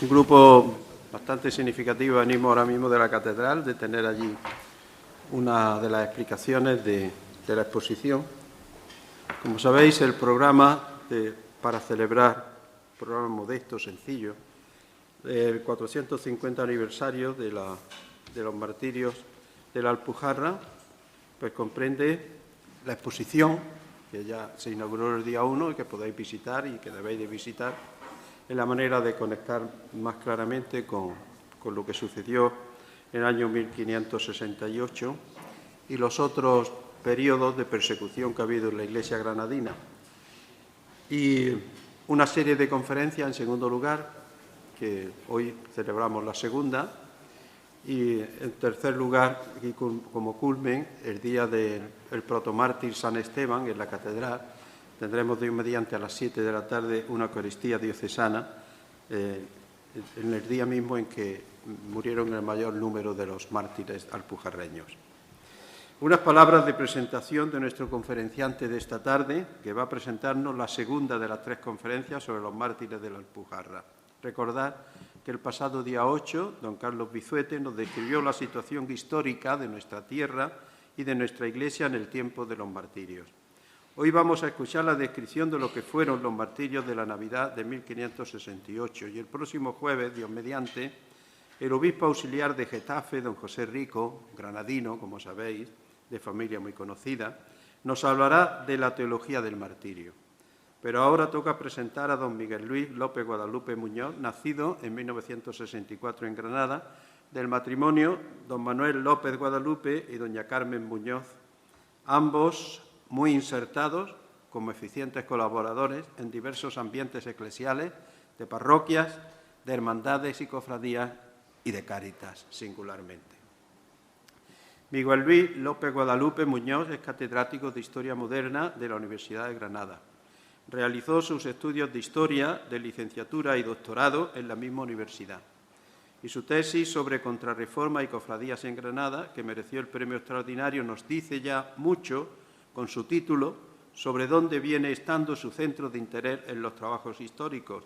un grupo bastante significativo. Venimos ahora mismo de la catedral, de tener allí una de las explicaciones de la exposición. Como sabéis, el programa para celebrar, un programa modesto, sencillo, el 450 aniversario de los martirios de la Alpujarra, pues comprende la exposición, que ya se inauguró el día 1 y que podéis visitar y que debéis de visitar, en la manera de conectar más claramente con lo que sucedió en el año 1568 y los otros periodos de persecución que ha habido en la Iglesia granadina. Y una serie de conferencias, en segundo lugar, que hoy celebramos la segunda, y en tercer lugar, y como culmen, el día del protomártir San Esteban en la catedral. Tendremos Dios mediante a las 7 de la tarde una Eucaristía diocesana en el día mismo en que murieron el mayor número de los mártires alpujarreños. Unas palabras de presentación de nuestro conferenciante de esta tarde, que va a presentarnos la segunda de las 3 conferencias sobre los mártires de la Alpujarra. Recordad que el pasado día 8, don Carlos Bizuete nos describió la situación histórica de nuestra tierra y de nuestra Iglesia en el tiempo de los martirios. Hoy vamos a escuchar la descripción de lo que fueron los martirios de la Navidad de 1568 y el próximo jueves, Dios mediante, el obispo auxiliar de Getafe, don José Rico, granadino, como sabéis, de familia muy conocida, nos hablará de la teología del martirio. Pero ahora toca presentar a don Miguel Luis López Guadalupe Muñoz, nacido en 1964 en Granada, del matrimonio don Manuel López Guadalupe y doña Carmen Muñoz, ambos muy insertados como eficientes colaboradores en diversos ambientes eclesiales, de parroquias, de hermandades y cofradías y de Cáritas, singularmente. Miguel Luis López Guadalupe Muñoz es catedrático de Historia Moderna de la Universidad de Granada. Realizó sus estudios de Historia, de licenciatura y doctorado en la misma universidad. Y su tesis sobre contrarreforma y cofradías en Granada, que mereció el premio extraordinario, nos dice ya mucho con su título sobre dónde viene estando su centro de interés en los trabajos históricos,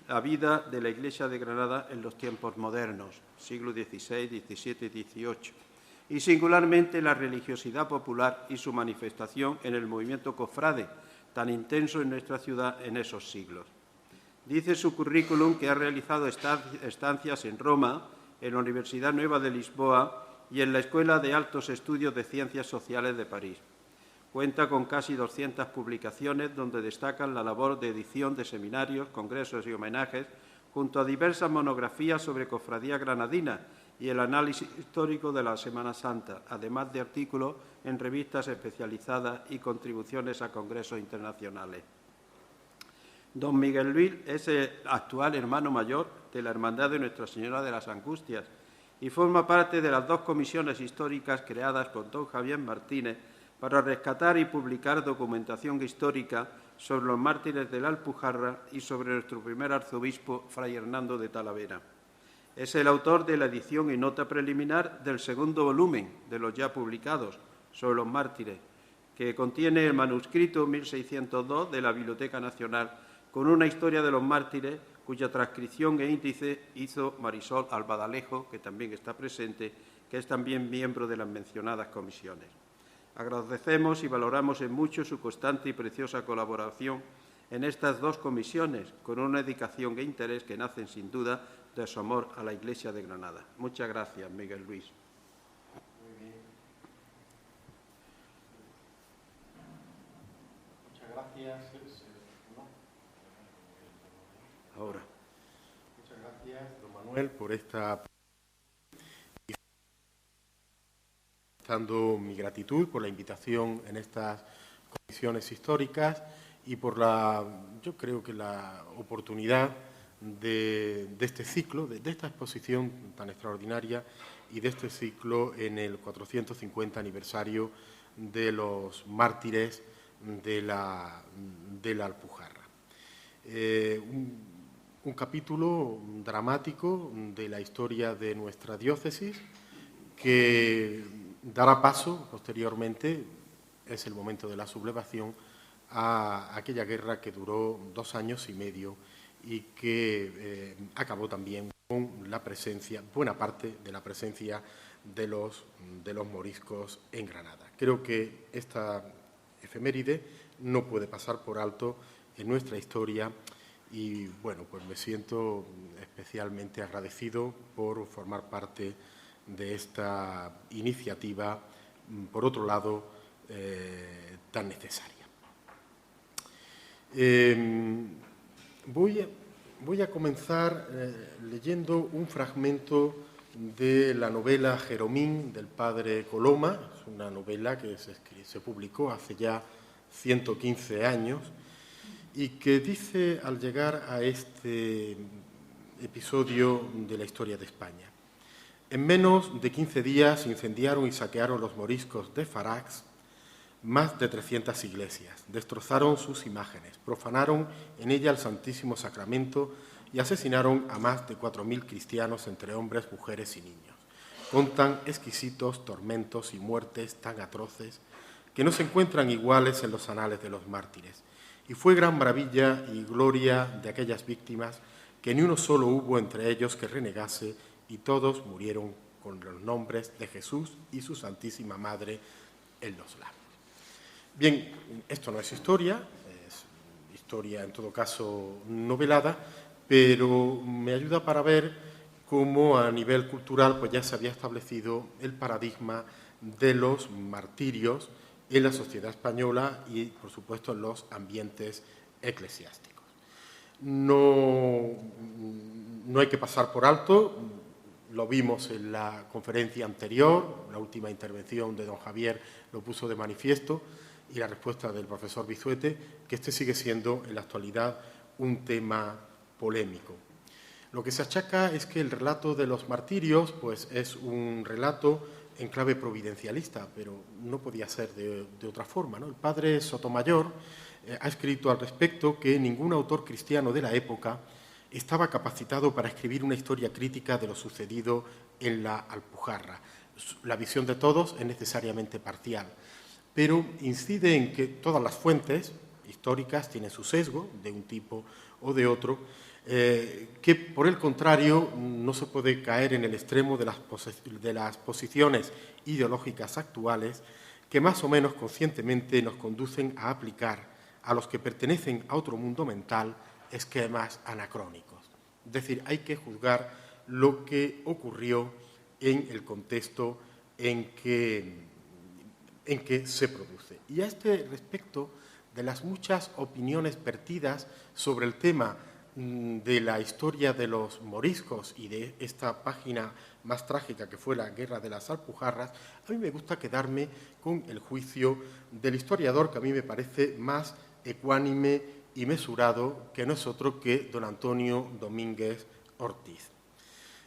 la vida de la Iglesia de Granada en los tiempos modernos, siglo XVI, XVII y XVIII, y singularmente la religiosidad popular y su manifestación en el movimiento cofrade, tan intenso en nuestra ciudad en esos siglos. Dice su currículum que ha realizado estancias en Roma, en la Universidad Nueva de Lisboa y en la Escuela de Altos Estudios de Ciencias Sociales de París. Cuenta con casi 200 publicaciones donde destacan la labor de edición de seminarios, congresos y homenajes, junto a diversas monografías sobre cofradía granadina y el análisis histórico de la Semana Santa, además de artículos en revistas especializadas y contribuciones a congresos internacionales. Don Miguel Luis es el actual hermano mayor de la Hermandad de Nuestra Señora de las Angustias y forma parte de las 2 comisiones históricas creadas por don Javier Martínez para rescatar y publicar documentación histórica sobre los mártires de la Alpujarra y sobre nuestro primer arzobispo, fray Hernando de Talavera. Es el autor de la edición y nota preliminar del segundo volumen de los ya publicados sobre los mártires, que contiene el manuscrito 1602 de la Biblioteca Nacional, con una historia de los mártires cuya transcripción e índice hizo Marisol Albadalejo, que también está presente, que es también miembro de las mencionadas comisiones. Agradecemos y valoramos en mucho su constante y preciosa colaboración en estas 2 comisiones, con una dedicación e interés que nacen sin duda de su amor a la Iglesia de Granada. Muchas gracias, Miguel Luis. Muy bien. Muchas gracias. Ahora. Muchas gracias, don Manuel, por esta... Dando mi gratitud por la invitación en estas comisiones históricas y por yo creo que la oportunidad de este ciclo, de esta exposición tan extraordinaria y de este ciclo en el 450 aniversario de los mártires de la Alpujarra. Un capítulo dramático de la historia de nuestra diócesis que dará paso posteriormente, es el momento de la sublevación, a aquella guerra que duró 2 años y medio y que acabó también con la presencia, buena parte de la presencia de los moriscos en Granada. Creo que esta efeméride no puede pasar por alto en nuestra historia y, bueno, pues me siento especialmente agradecido por formar parte de esta iniciativa, por otro lado, tan necesaria. Voy a comenzar leyendo un fragmento de la novela Jeromín del padre Coloma. Es una novela que se publicó hace ya 115 años y que dice, al llegar a este episodio de la historia de España: en menos de 15 días incendiaron y saquearon los moriscos de Farax más de 300 iglesias, destrozaron sus imágenes, profanaron en ella el Santísimo Sacramento y asesinaron a más de 4.000 cristianos, entre hombres, mujeres y niños, con tan exquisitos tormentos y muertes tan atroces que no se encuentran iguales en los anales de los mártires. Y fue gran maravilla y gloria de aquellas víctimas que ni uno solo hubo entre ellos que renegase, y todos murieron con los nombres de Jesús y su Santísima Madre en los labios. Bien, esto no es historia en todo caso novelada, pero me ayuda para ver cómo a nivel cultural pues ya se había establecido el paradigma de los martirios en la sociedad española y, por supuesto, en los ambientes eclesiásticos. No hay que pasar por alto, lo vimos en la conferencia anterior, la última intervención de don Javier lo puso de manifiesto, y la respuesta del profesor Vizuete, que este sigue siendo en la actualidad un tema polémico. Lo que se achaca es que el relato de los martirios pues, es un relato en clave providencialista, pero no podía ser de otra forma, ¿no? El padre Sotomayor ha escrito al respecto que ningún autor cristiano de la época estaba capacitado para escribir una historia crítica de lo sucedido en la Alpujarra. La visión de todos es necesariamente parcial, pero incide en que todas las fuentes históricas tienen su sesgo de un tipo o de otro, que por el contrario no se puede caer en el extremo de las posiciones ideológicas actuales que más o menos conscientemente nos conducen a aplicar a los que pertenecen a otro mundo mental esquemas anacrónicos. Es decir, hay que juzgar lo que ocurrió en el contexto en que se produce. Y a este respecto, de las muchas opiniones vertidas sobre el tema de la historia de los moriscos y de esta página más trágica que fue la Guerra de las Alpujarras, a mí me gusta quedarme con el juicio del historiador que a mí me parece más ecuánime y mesurado, que no es otro que don Antonio Domínguez Ortiz.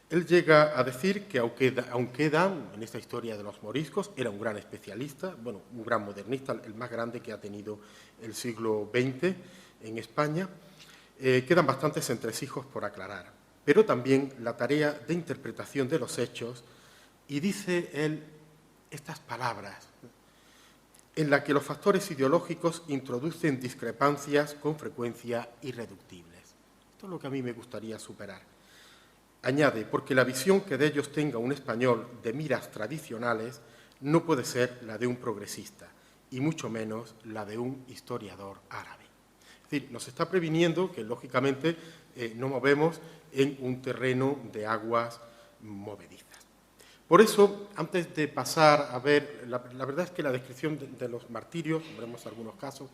Él llega a decir que aunque Dan, en esta historia de los moriscos, era un gran especialista, bueno, un gran modernista, el más grande que ha tenido el siglo XX en España, quedan bastantes entresijos por aclarar, pero también la tarea de interpretación de los hechos, y dice él estas palabras, en la que los factores ideológicos introducen discrepancias con frecuencia irreductibles. Esto es lo que a mí me gustaría superar. Añade, porque la visión que de ellos tenga un español de miras tradicionales no puede ser la de un progresista, y mucho menos la de un historiador árabe. Es decir, nos está previniendo que, lógicamente, nos movemos en un terreno de aguas movedizas. Por eso, antes de pasar a ver, la verdad es que la descripción de los martirios, veremos algunos casos,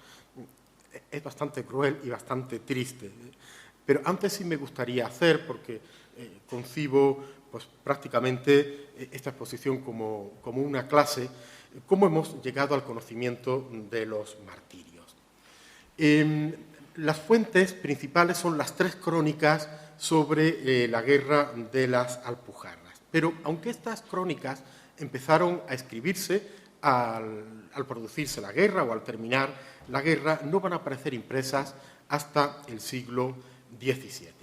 es bastante cruel y bastante triste. Pero antes sí me gustaría hacer, porque concibo pues, prácticamente esta exposición como una clase, cómo hemos llegado al conocimiento de los martirios. Las fuentes principales son las 3 crónicas sobre la guerra de las Alpujarras. Pero aunque estas crónicas empezaron a escribirse al producirse la guerra o al terminar la guerra, no van a aparecer impresas hasta el siglo XVII.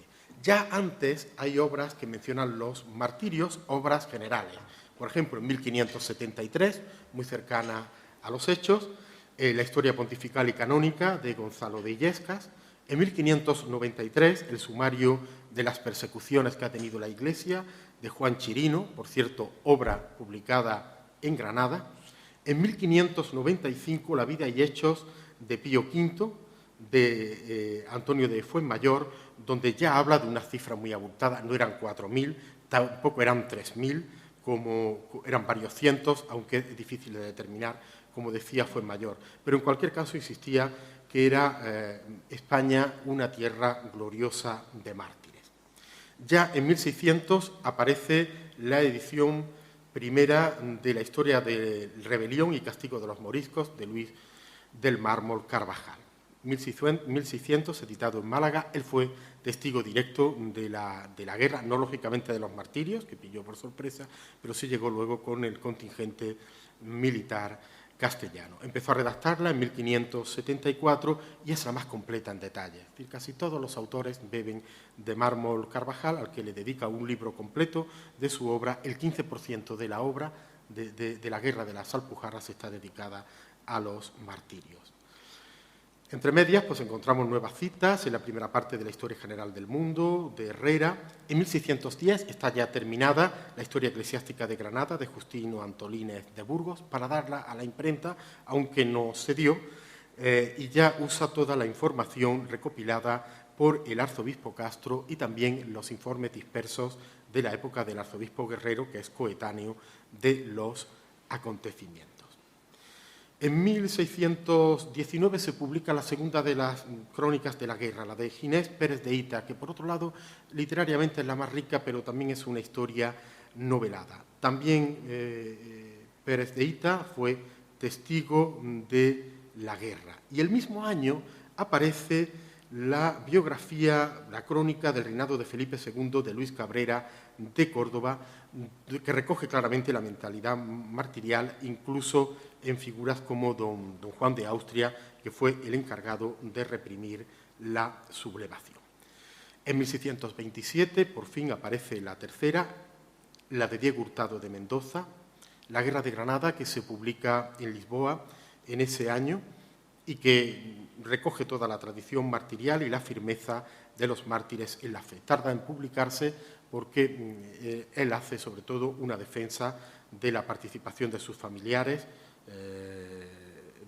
Ya antes hay obras que mencionan los martirios, obras generales. Por ejemplo, en 1573, muy cercana a los hechos, la historia pontifical y canónica de Gonzalo de Illescas, En 1593, el sumario de las persecuciones que ha tenido la Iglesia, de Juan Chirino, por cierto, obra publicada en Granada. En 1595, la vida y hechos de Pío V, de Antonio de Fuenmayor, donde ya habla de una cifra muy abultada, no eran 4.000, tampoco eran 3.000, como eran varios cientos, aunque es difícil de determinar, como decía Fuenmayor. Pero en cualquier caso insistía que era España una tierra gloriosa de mártires. Ya en 1600 aparece la edición primera de la historia de rebelión y castigo de los moriscos de Luis del Mármol Carvajal. 1600, editado en Málaga. Él fue testigo directo de la guerra, no lógicamente de los martirios, que pilló por sorpresa, pero sí llegó luego con el contingente militar castellano. Empezó a redactarla en 1574 y es la más completa en detalle. Es decir, casi todos los autores beben de Mármol Carvajal, al que le dedica un libro completo de su obra. El 15% de la obra de la guerra de las Alpujarras está dedicada a los martirios. Entre medias, pues encontramos nuevas citas en la primera parte de la Historia General del Mundo, de Herrera. En 1610 está ya terminada la Historia Eclesiástica de Granada, de Justino Antolínez de Burgos, para darla a la imprenta, aunque no se dio, y ya usa toda la información recopilada por el arzobispo Castro y también los informes dispersos de la época del arzobispo Guerrero, que es coetáneo de los acontecimientos. En 1619 se publica la segunda de las crónicas de la guerra, la de Ginés Pérez de Hita, que por otro lado literariamente es la más rica, pero también es una historia novelada. También Pérez de Hita fue testigo de la guerra. Y el mismo año aparece la biografía, la crónica del reinado de Felipe II de Luis Cabrera de Córdoba, que recoge claramente la mentalidad martirial, incluso en figuras como don Juan de Austria, que fue el encargado de reprimir la sublevación. En 1627, por fin, aparece la tercera, la de Diego Hurtado de Mendoza, la Guerra de Granada, que se publica en Lisboa en ese año y que recoge toda la tradición martirial y la firmeza de los mártires en la fe. Tarda en publicarse porque él hace sobre todo una defensa de la participación de sus familiares,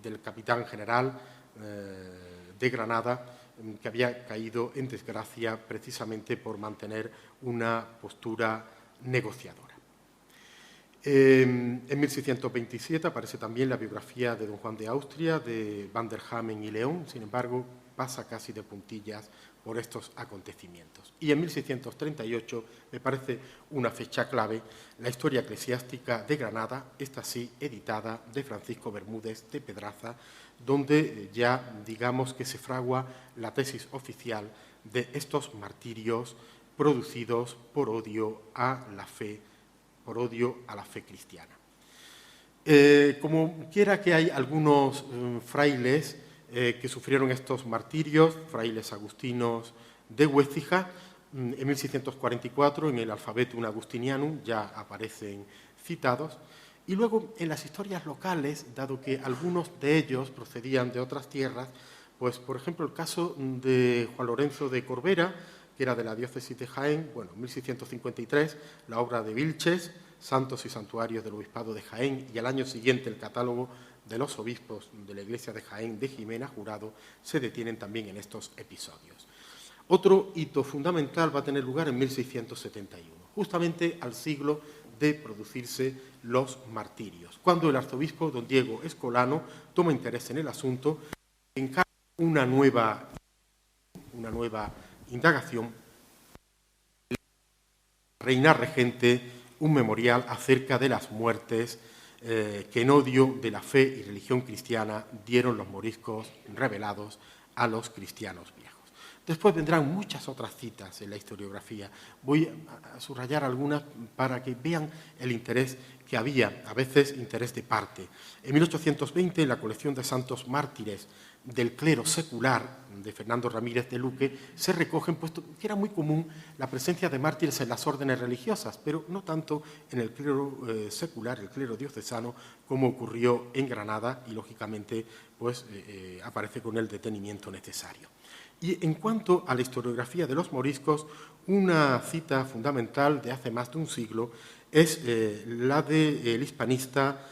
del capitán general de Granada, que había caído en desgracia precisamente por mantener una postura negociadora. En 1627 aparece también la biografía de don Juan de Austria, de Van der Hamen y León, sin embargo, pasa casi de puntillas por estos acontecimientos. Y en 1638, me parece una fecha clave, la Historia Eclesiástica de Granada, esta sí editada de Francisco Bermúdez de Pedraza, donde ya digamos que se fragua la tesis oficial de estos martirios producidos por odio a la fe cristiana. Como quiera que hay algunos frailes que sufrieron estos martirios, frailes agustinos de Huécija, en 1644 en el Alphabetum Augustinianum ya aparecen citados, y luego en las historias locales, dado que algunos de ellos procedían de otras tierras, pues por ejemplo el caso de Juan Lorenzo de Corbera, que era de la diócesis de Jaén, bueno, en 1653, la obra de Vilches, Santos y Santuarios del Obispado de Jaén, y al año siguiente el catálogo de los obispos de la Iglesia de Jaén de Jimena Jurado, se detienen también en estos episodios. Otro hito fundamental va a tener lugar en 1671, justamente al siglo de producirse los martirios, cuando el arzobispo don Diego Escolano toma interés en el asunto y encarga una nueva indagación, reina regente, un memorial acerca de las muertes que en odio de la fe y religión cristiana dieron los moriscos rebelados a los cristianos viejos. Después vendrán muchas otras citas en la historiografía. Voy a subrayar algunas para que vean el interés que había, a veces interés de parte. En 1820, en la colección de santos mártires del clero secular de Fernando Ramírez de Luque, se recogen, puesto que era muy común la presencia de mártires en las órdenes religiosas, pero no tanto en el clero secular, el clero diocesano, como ocurrió en Granada y, lógicamente, pues aparece con el detenimiento necesario. Y en cuanto a la historiografía de los moriscos, una cita fundamental de hace más de un siglo es la del hispanista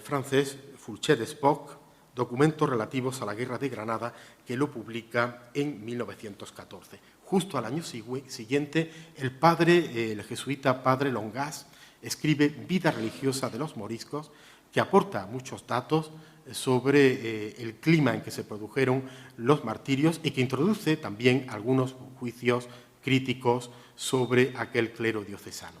francés Fulcher Spock, Documentos relativos a la Guerra de Granada, que lo publica en 1914. Justo al año siguiente, el jesuita padre Longas escribe Vida religiosa de los moriscos, que aporta muchos datos sobre el clima en que se produjeron los martirios y que introduce también algunos juicios críticos sobre aquel clero diocesano.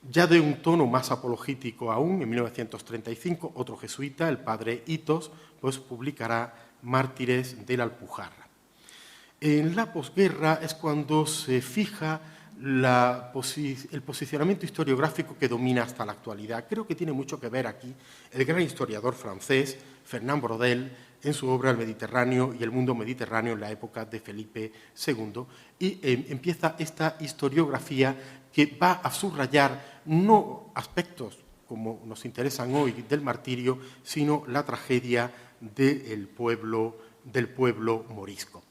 Ya de un tono más apologético aún, en 1935, otro jesuita, el padre Hitos, pues publicará Mártires de la Alpujarra. En la posguerra es cuando se fija el posicionamiento historiográfico que domina hasta la actualidad. Creo que tiene mucho que ver aquí el gran historiador francés, Fernand Braudel, en su obra El Mediterráneo y el mundo mediterráneo en la época de Felipe II, y empieza esta historiografía que va a subrayar no aspectos como nos interesan hoy del martirio, sino la tragedia del pueblo morisco.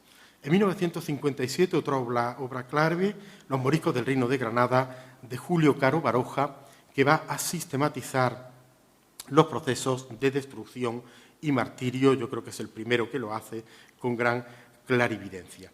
En 1957, otra obra clave, Los moriscos del Reino de Granada, de Julio Caro Baroja, que va a sistematizar los procesos de destrucción y martirio. Yo creo que es el primero que lo hace con gran clarividencia.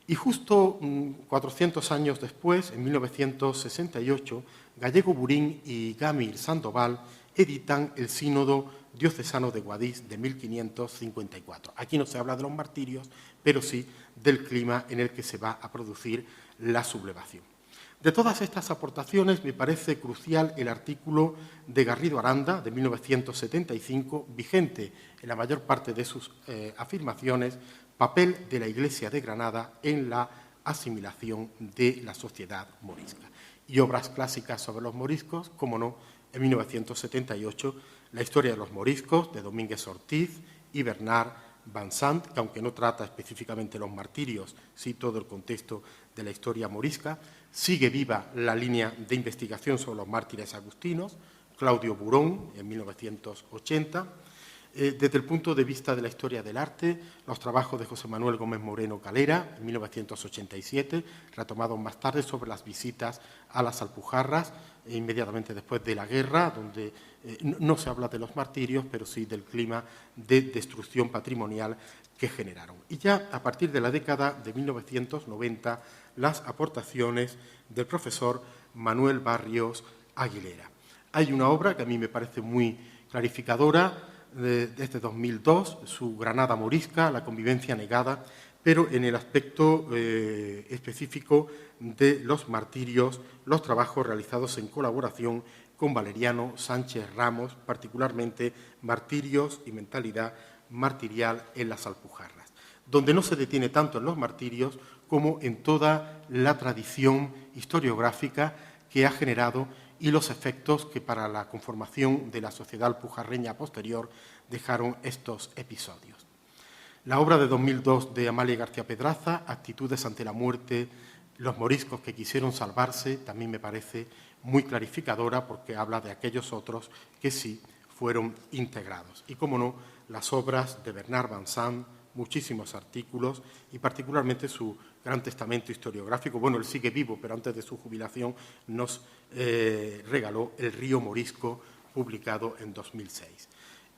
Y justo 400 años después, en 1968, Gallego Burín y Gamir Sandoval editan el Sínodo Diocesano de Guadix de 1554. Aquí no se habla de los martirios, pero sí del clima en el que se va a producir la sublevación. De todas estas aportaciones me parece crucial el artículo de Garrido Aranda de 1975, vigente en la mayor parte de sus afirmaciones, Papel de la Iglesia de Granada en la asimilación de la sociedad morisca. Y obras clásicas sobre los moriscos, como no, en 1978, La historia de los moriscos, de Domínguez Ortiz y Bernard Van Sant, que aunque no trata específicamente los martirios, sí todo el contexto de la historia morisca. Sigue viva la línea de investigación sobre los mártires agustinos, Claudio Burón, en 1980. Desde el punto de vista de la historia del arte, los trabajos de José Manuel Gómez Moreno Calera, en 1987, retomados más tarde sobre las visitas a las Alpujarras, inmediatamente después de la guerra, donde no se habla de los martirios, pero sí del clima de destrucción patrimonial que generaron. Y ya a partir de la década de 1990, las aportaciones del profesor Manuel Barrios Aguilera. Hay una obra que a mí me parece muy clarificadora, desde 2002, su Granada morisca, la convivencia negada, pero en el aspecto específico de los martirios, los trabajos realizados en colaboración con Valeriano Sánchez Ramos, particularmente Martirios y mentalidad martirial en las Alpujarras, donde no se detiene tanto en los martirios como en toda la tradición historiográfica que ha generado y los efectos que para la conformación de la sociedad alpujarreña posterior dejaron estos episodios. La obra de 2002 de Amalia García Pedraza, Actitudes ante la muerte, los moriscos que quisieron salvarse, también me parece muy clarificadora porque habla de aquellos otros que sí fueron integrados. Y, como no, las obras de Bernard Van Sant, muchísimos artículos y particularmente su gran testamento historiográfico. Bueno, él sigue vivo, pero antes de su jubilación nos regaló El río morisco, publicado en 2006.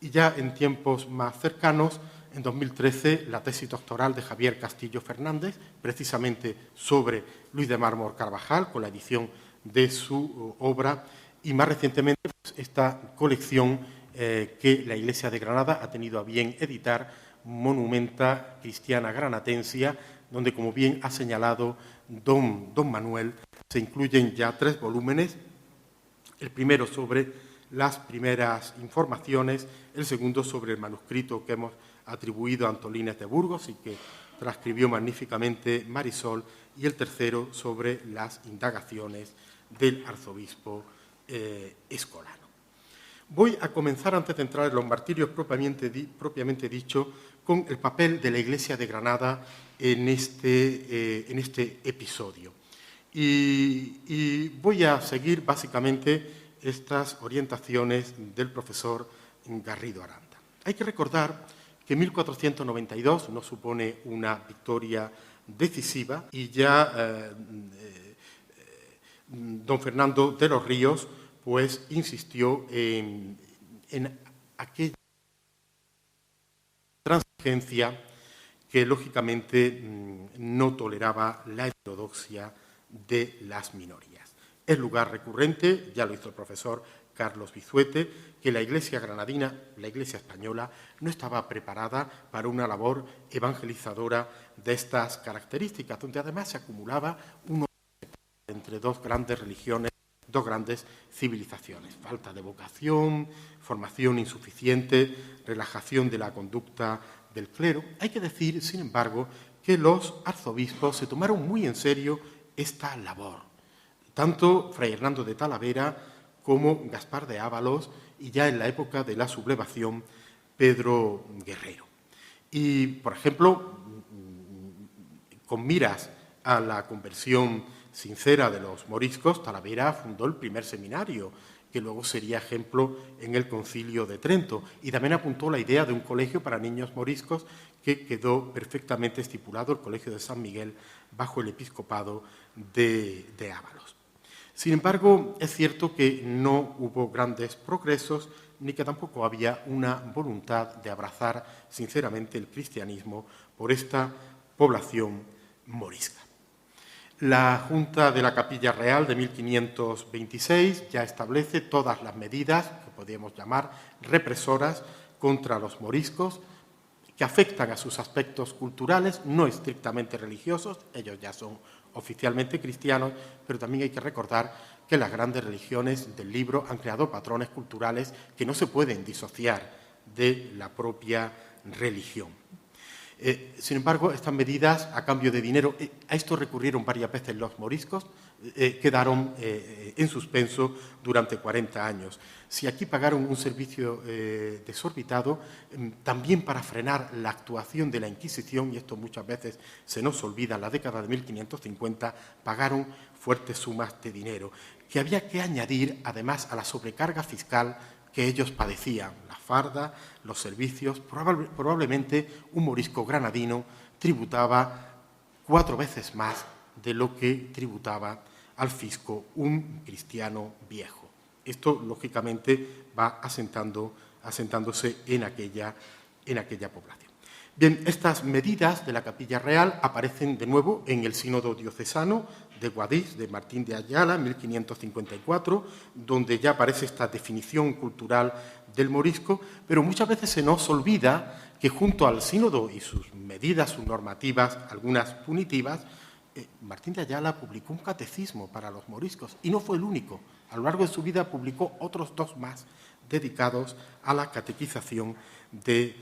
Y ya en tiempos más cercanos, en 2013, la tesis doctoral de Javier Castillo Fernández, precisamente sobre Luis de Mármol Carvajal, con la edición de su obra, y más recientemente pues, esta colección que la Iglesia de Granada ha tenido a bien editar, Monumenta Cristiana Granatensia, donde, como bien ha señalado don Manuel, se incluyen ya 3 volúmenes, el primero sobre las primeras informaciones, el segundo sobre el manuscrito que hemos atribuido a Antolínez de Burgos y que transcribió magníficamente Marisol, y el tercero sobre las indagaciones del arzobispo Escolano. Voy a comenzar, antes de entrar en los martirios propiamente dicho, con el papel de la Iglesia de Granada en este episodio. Y voy a seguir básicamente estas orientaciones del profesor Garrido Aranda. Hay que recordar que 1492 no supone una victoria decisiva y ya don Fernando de los Ríos pues insistió en aquella transigencia que lógicamente no toleraba la heterodoxia de las minorías. Es lugar recurrente, ya lo hizo el profesor Carlos Bizuete, que la Iglesia granadina, la Iglesia española, no estaba preparada para una labor evangelizadora de estas características, donde además se acumulaba un entre dos grandes religiones, dos grandes civilizaciones. Falta de vocación, formación insuficiente, relajación de la conducta del clero. Hay que decir, sin embargo, que los arzobispos se tomaron muy en serio esta labor. Tanto Fray Hernando de Talavera como Gaspar de Ávalos y ya en la época de la sublevación Pedro Guerrero. Y, por ejemplo, con miras a la conversión sincera de los moriscos, Talavera fundó el primer seminario, que luego sería ejemplo en el Concilio de Trento, y también apuntó la idea de un colegio para niños moriscos que quedó perfectamente estipulado, el Colegio de San Miguel, bajo el episcopado de Ávalos. Sin embargo, es cierto que no hubo grandes progresos ni que tampoco había una voluntad de abrazar sinceramente el cristianismo por esta población morisca. La Junta de la Capilla Real de 1526 ya establece todas las medidas que podríamos llamar represoras contra los moriscos que afectan a sus aspectos culturales, no estrictamente religiosos, ellos ya son oficialmente cristianos, pero también hay que recordar que las grandes religiones del libro han creado patrones culturales que no se pueden disociar de la propia religión. Sin embargo, estas medidas, a cambio de dinero, a esto recurrieron varias veces los moriscos, quedaron en suspenso durante 40 años. Si aquí pagaron un servicio desorbitado, también para frenar la actuación de la Inquisición, y esto muchas veces se nos olvida, en la década de 1550 pagaron fuertes sumas de dinero, que había que añadir además a la sobrecarga fiscal que ellos padecían, la farda, los servicios. Probablemente un morisco granadino tributaba 4 veces más de lo que tributaba al fisco un cristiano viejo. Esto, lógicamente, va asentándose en aquella población. Bien, estas medidas de la Capilla Real aparecen de nuevo en el Sínodo Diocesano de Guadix, de Martín de Ayala, en 1554, donde ya aparece esta definición cultural del morisco, pero muchas veces se nos olvida que junto al sínodo y sus medidas, sus normativas, algunas punitivas, Martín de Ayala publicó un catecismo para los moriscos y no fue el único. A lo largo de su vida publicó otros 2 más dedicados a la catequización de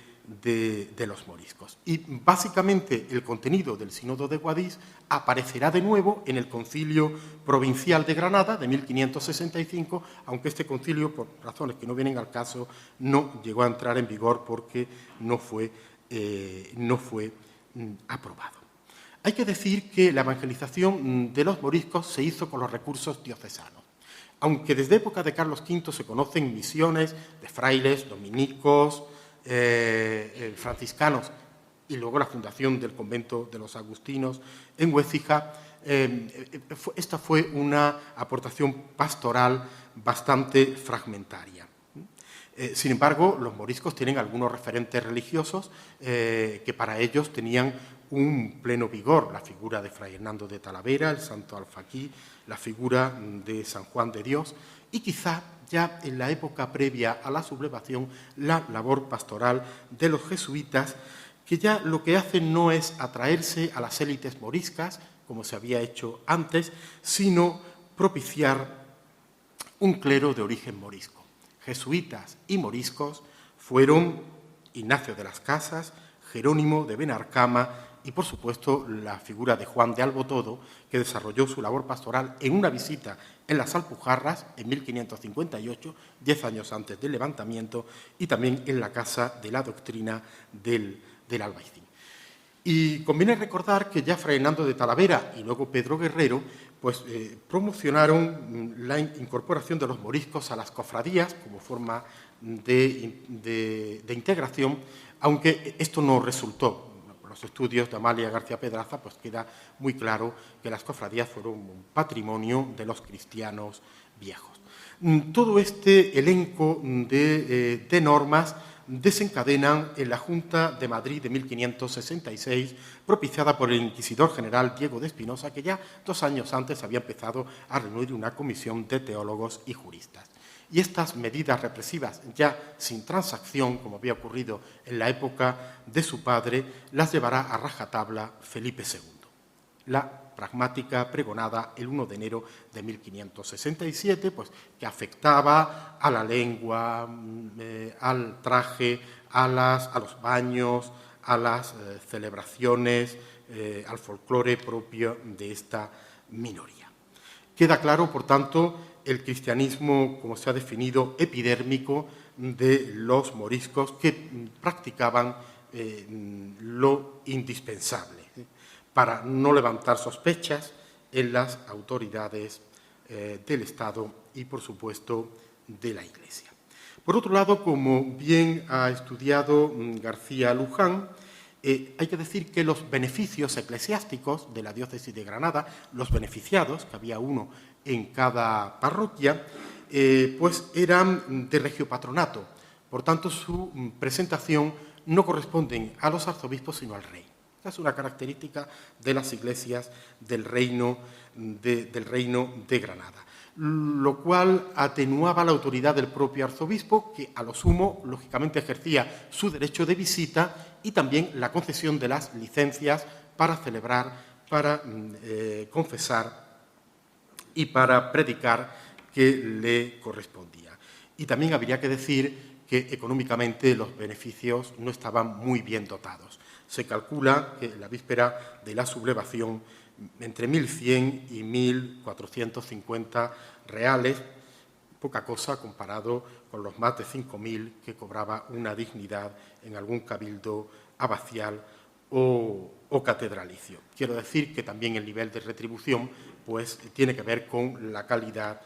los moriscos. Y básicamente el contenido del Sínodo de Guadix aparecerá de nuevo en el Concilio Provincial de Granada de 1565, aunque este concilio, por razones que no vienen al caso, no llegó a entrar en vigor porque no fue aprobado. Hay que decir que la evangelización de los moriscos se hizo con los recursos diocesanos. Aunque desde época de Carlos V se conocen misiones de frailes, dominicos, franciscanos y luego la fundación del convento de los agustinos en Huécija, esta fue una aportación pastoral bastante fragmentaria. Sin embargo, los moriscos tienen algunos referentes religiosos que para ellos tenían un pleno vigor, la figura de Fray Hernando de Talavera, el santo alfaquí, la figura de San Juan de Dios y quizá ya en la época previa a la sublevación la labor pastoral de los jesuitas, que ya lo que hacen no es atraerse a las élites moriscas, como se había hecho antes, sino propiciar un clero de origen morisco. Jesuitas y moriscos fueron Ignacio de las Casas, Jerónimo de Benarcama y, por supuesto, la figura de Juan de Albotodo, que desarrolló su labor pastoral en una visita en las Alpujarras en 1558, 10 años antes del levantamiento, y también en la Casa de la Doctrina del Albaicín. Y conviene recordar que ya Fray Hernando de Talavera y luego Pedro Guerrero pues, promocionaron la incorporación de los moriscos a las cofradías como forma de integración, aunque esto no resultó. Por los estudios de Amalia García Pedraza, pues queda muy claro que las cofradías fueron un patrimonio de los cristianos viejos. Todo este elenco de normas desencadenan en la Junta de Madrid de 1566, propiciada por el inquisidor general Diego de Espinosa, que ya 2 años antes había empezado a reunir una comisión de teólogos y juristas. Y estas medidas represivas, ya sin transacción, como había ocurrido en la época de su padre, las llevará a rajatabla Felipe II. La pragmática pregonada el 1 de enero de 1567, pues, que afectaba a la lengua, al traje, a los baños, a las celebraciones, al folclore propio de esta minoría. Queda claro, por tanto, el cristianismo, como se ha definido, epidérmico de los moriscos que practicaban lo indispensable para no levantar sospechas en las autoridades del Estado y, por supuesto, de la Iglesia. Por otro lado, como bien ha estudiado García Luján, hay que decir que los beneficios eclesiásticos de la diócesis de Granada, los beneficiados, que había uno en cada parroquia, pues eran de regio patronato. Por tanto, su presentación no corresponde a los arzobispos, sino al rey. Esta es una característica de las iglesias del reino de Granada, lo cual atenuaba la autoridad del propio arzobispo, que a lo sumo, lógicamente, ejercía su derecho de visita y también la concesión de las licencias para celebrar, para confesar y para predicar que le correspondía. Y también habría que decir que económicamente los beneficios no estaban muy bien dotados. Se calcula que en la víspera de la sublevación entre 1.100 y 1.450 reales, poca cosa comparado con los más de 5.000 que cobraba una dignidad en algún cabildo abacial o catedralicio. Quiero decir que también el nivel de retribución pues, tiene que ver con la calidad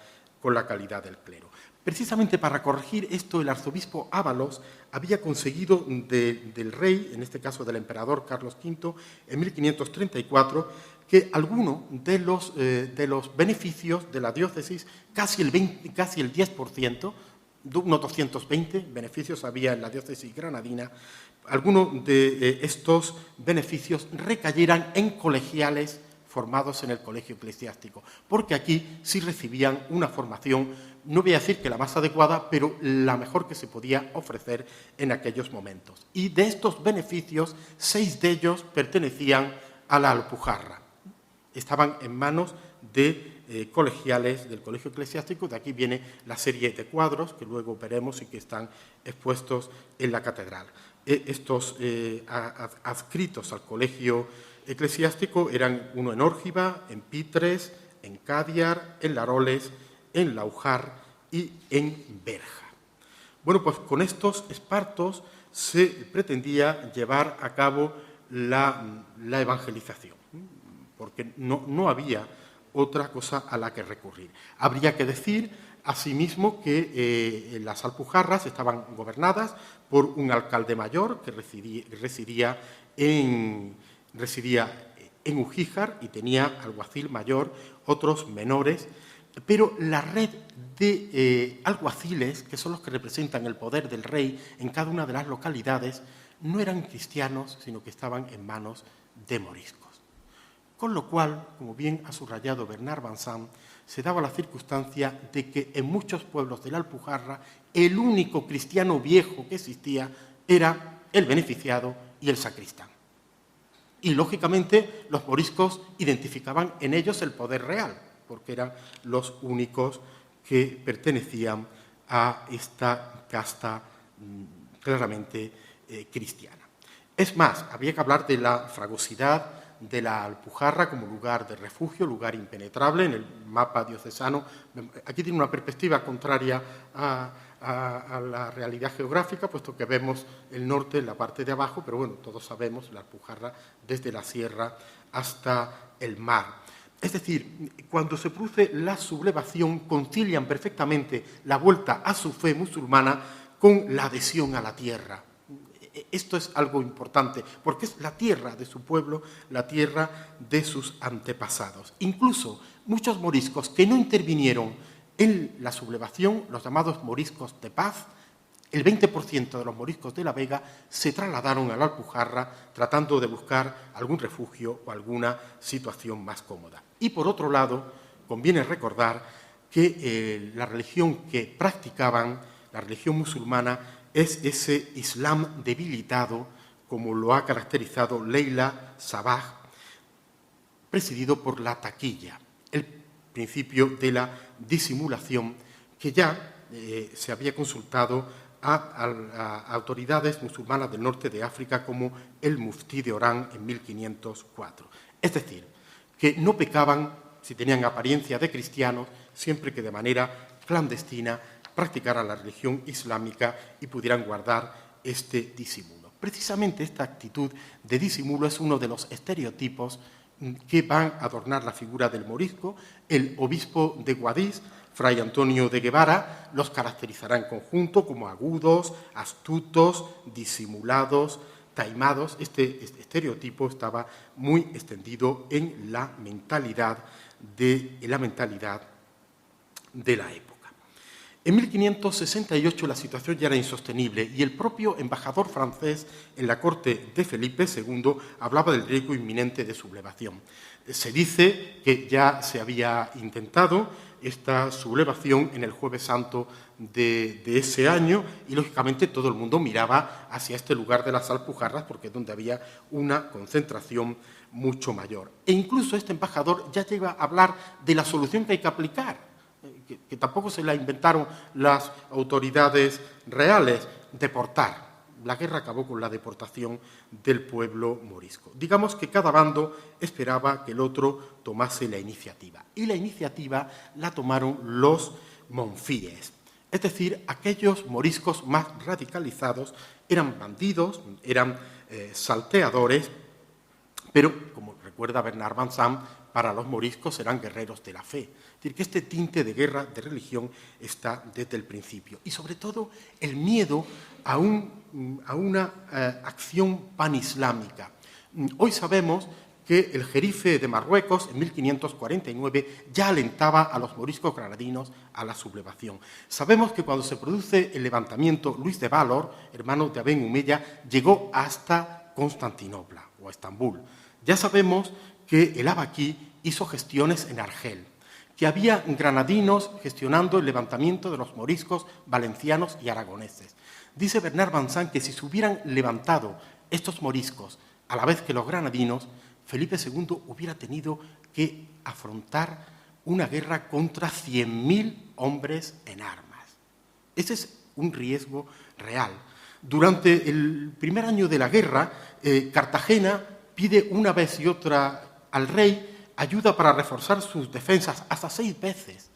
del clero. Precisamente para corregir esto, el arzobispo Ábalos había conseguido del rey, en este caso del emperador Carlos V, en 1534, que alguno de los beneficios de la diócesis, casi el 10%, unos 220 beneficios había en la diócesis granadina, algunos de estos beneficios recayeran en colegiales formados en el colegio eclesiástico, porque aquí sí recibían una formación, no voy a decir que la más adecuada, pero la mejor que se podía ofrecer en aquellos momentos. Y de estos beneficios, 6 de ellos pertenecían a la Alpujarra. Estaban en manos de colegiales del colegio eclesiástico. De aquí viene la serie de cuadros que luego veremos y que están expuestos en la catedral. Estos adscritos al colegio eclesiástico eran uno en Órgiva, en Pitres, en Cádiar, en Laroles, en Laujar y en Berja. Bueno, pues con estos espartos se pretendía llevar a cabo la evangelización, porque no había otra cosa a la que recurrir. Habría que decir, asimismo, que las Alpujarras estaban gobernadas por un alcalde mayor que residía en Ugíjar y tenía alguacil mayor, otros menores, pero la red de alguaciles, que son los que representan el poder del rey en cada una de las localidades, no eran cristianos, sino que estaban en manos de moriscos. Con lo cual, como bien ha subrayado Bernard Vincent, se daba la circunstancia de que en muchos pueblos de la Alpujarra el único cristiano viejo que existía era el beneficiado y el sacristán. Y, lógicamente, los moriscos identificaban en ellos el poder real, porque eran los únicos que pertenecían a esta casta claramente cristiana. Es más, habría que hablar de la fragosidad de la Alpujarra como lugar de refugio, lugar impenetrable en el mapa diocesano. Aquí tiene una perspectiva contraria a la realidad geográfica, puesto que vemos el norte en la parte de abajo, pero bueno, todos sabemos la Alpujarra desde la sierra hasta el mar. Es decir, cuando se produce la sublevación, concilian perfectamente la vuelta a su fe musulmana con la adhesión a la tierra. Esto es algo importante, porque es la tierra de su pueblo, la tierra de sus antepasados. Incluso muchos moriscos que no intervinieron en la sublevación, los llamados moriscos de paz, el 20% de los moriscos de La Vega se trasladaron a la Alpujarra tratando de buscar algún refugio o alguna situación más cómoda. Y por otro lado, conviene recordar que la religión que practicaban, la religión musulmana, es ese Islam debilitado, como lo ha caracterizado Leila Sabah, presidido por la taquilla, el principio de la disimulación que ya se había consultado a autoridades musulmanas del norte de África como el muftí de Orán en 1504. Es decir, que no pecaban si tenían apariencia de cristianos, siempre que de manera clandestina practicaran la religión islámica y pudieran guardar este disimulo. Precisamente esta actitud de disimulo es uno de los estereotipos que van a adornar la figura del morisco. El obispo de Guadix, Fray Antonio de Guevara, los caracterizará en conjunto como agudos, astutos, disimulados, taimados. Este estereotipo estaba muy extendido en la mentalidad de la época. En 1568 la situación ya era insostenible y el propio embajador francés en la corte de Felipe II hablaba del riesgo inminente de sublevación. Se dice que ya se había intentado esta sublevación en el Jueves Santo de ese año y, lógicamente, todo el mundo miraba hacia este lugar de las Alpujarras porque es donde había una concentración mucho mayor. E incluso este embajador ya llega a hablar de la solución que hay que aplicar, que tampoco se la inventaron las autoridades reales, deportar. La guerra acabó con la deportación del pueblo morisco. Digamos que cada bando esperaba que el otro tomase la iniciativa. Y la iniciativa la tomaron los monfíes. Es decir, aquellos moriscos más radicalizados eran bandidos, eran salteadores, pero, como recuerda Bernard Van Sant, para los moriscos eran guerreros de la fe. Es decir, que este tinte de guerra, de religión, está desde el principio. Y, sobre todo, el miedo a una acción panislámica. Hoy sabemos que el jerife de Marruecos, en 1549, ya alentaba a los moriscos granadinos a la sublevación. Sabemos que cuando se produce el levantamiento, Luis de Valor, hermano de Aben Humeya, llegó hasta Constantinopla o Estambul. Ya sabemos que el Abaquí hizo gestiones en Argel, que había granadinos gestionando el levantamiento de los moriscos valencianos y aragoneses. Dice Bernard Van Sant que si se hubieran levantado estos moriscos a la vez que los granadinos, Felipe II hubiera tenido que afrontar una guerra contra 100.000 hombres en armas. Ese es un riesgo real. Durante el primer año de la guerra, Cartagena pide una vez y otra al rey ayuda para reforzar sus defensas hasta 6 veces,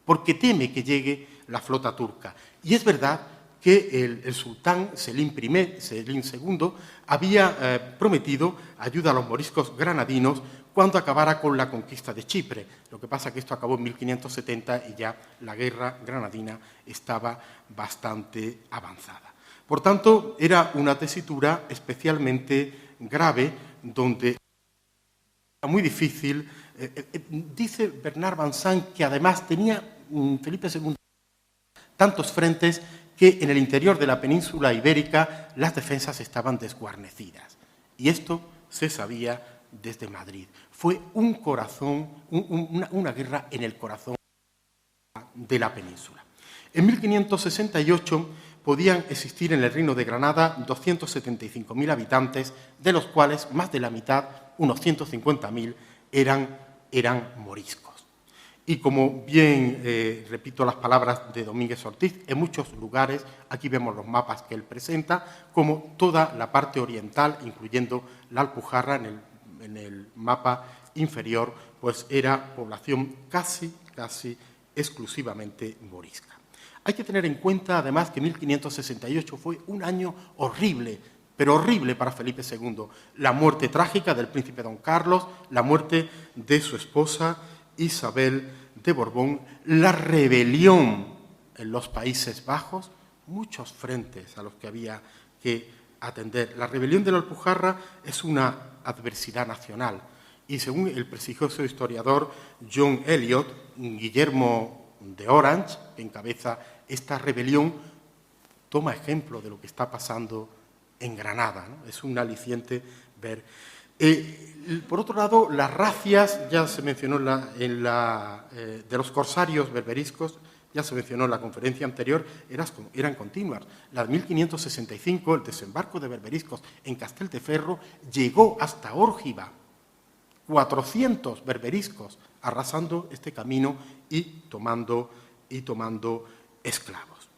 porque teme que llegue la flota turca. Y es verdad que el sultán Selim II había prometido ayuda a los moriscos granadinos cuando acabara con la conquista de Chipre. Lo que pasa es que esto acabó en 1570 y ya la guerra granadina estaba bastante avanzada. Por tanto, era una tesitura especialmente grave donde era muy difícil. Dice Bernard Van Sant que además tenía Felipe II tantos frentes que en el interior de la península ibérica las defensas estaban desguarnecidas. Y esto se sabía desde Madrid. Fue una guerra en el corazón de la península. En 1568 podían existir en el Reino de Granada 275.000 habitantes, de los cuales más de la mitad, unos 150.000, eran moriscos. Y como bien repito las palabras de Domínguez Ortiz, en muchos lugares, aquí vemos los mapas que él presenta, como toda la parte oriental, incluyendo la Alpujarra en el mapa inferior, pues era población casi exclusivamente morisca. Hay que tener en cuenta, además, que 1568 fue un año horrible, pero horrible para Felipe II. La muerte trágica del príncipe don Carlos, la muerte de su esposa Isabel de Borbón, la rebelión en los Países Bajos, muchos frentes a los que había que atender. La rebelión de la Alpujarra es una adversidad nacional y, según el prestigioso historiador John Eliot, Guillermo de Orange, que encabeza esta rebelión, toma ejemplo de lo que está pasando en Granada, ¿no? Es un aliciente ver. Por otro lado, las racias, ya se mencionó de los corsarios berberiscos, ya se mencionó en la conferencia anterior, eran continuas. La de 1565, el desembarco de berberiscos en Castelldeferro, llegó hasta Órgiva. 400 berberiscos arrasando este camino y tomando esclavos.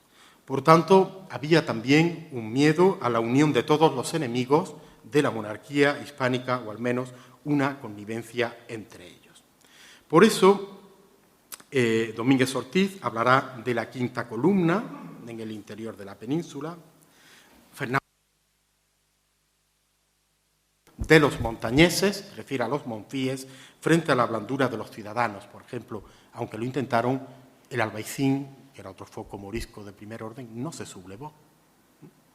Por tanto, había también un miedo a la unión de todos los enemigos de la monarquía hispánica, o al menos una connivencia entre ellos. Por eso, Domínguez Ortiz hablará de la quinta columna en el interior de la península, Fernando de los montañeses, se refiere a los monfíes, frente a la blandura de los ciudadanos. Por ejemplo, aunque lo intentaron, el albaicín, que era otro foco morisco de primer orden, no se sublevó.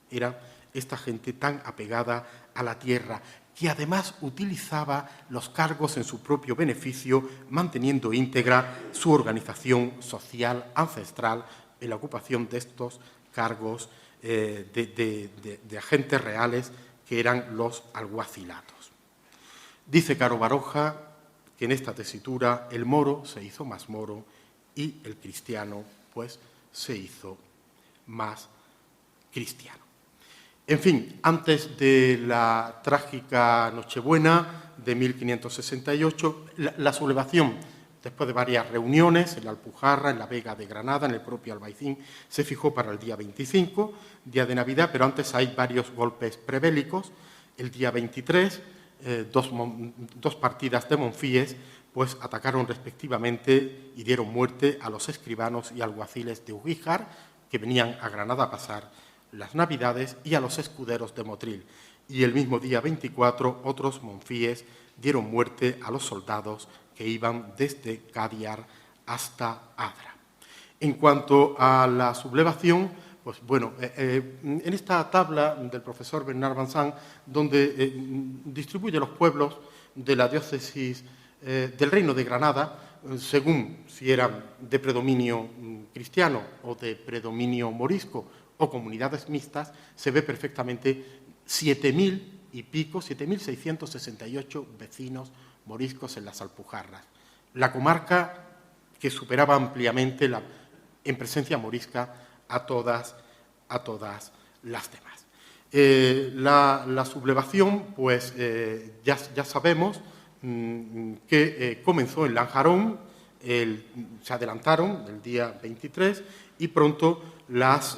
Era esta gente tan apegada a la tierra, que además utilizaba los cargos en su propio beneficio, manteniendo íntegra su organización social ancestral en la ocupación de estos cargos de agentes reales, que eran los alguacilatos. Dice Caro Baroja que en esta tesitura el moro se hizo más moro y el cristiano, pues, se hizo más cristiano. En fin, antes de la trágica Nochebuena de 1568, la sublevación, después de varias reuniones en la Alpujarra, en la Vega de Granada, en el propio Albaicín, se fijó para el día 25, día de Navidad, pero antes hay varios golpes prebélicos. El día 23, dos partidas de monfíes pues atacaron respectivamente y dieron muerte a los escribanos y alguaciles de Ugíjar, que venían a Granada a pasar las Navidades, y a los escuderos de Motril. Y el mismo día 24, otros monfíes dieron muerte a los soldados que iban desde Cadiar hasta Adra. En cuanto a la sublevación, pues bueno, en esta tabla del profesor Bernard Vincent, donde distribuye los pueblos de la diócesis del Reino de Granada, según si eran de predominio cristiano o de predominio morisco o comunidades mixtas, se ve perfectamente 7.000 y pico, 7.668 vecinos moriscos en las Alpujarras. La comarca que superaba ampliamente en presencia morisca a todas las demás. La sublevación, pues ya sabemos que comenzó en Lanjarón, se adelantaron el día 23 y pronto las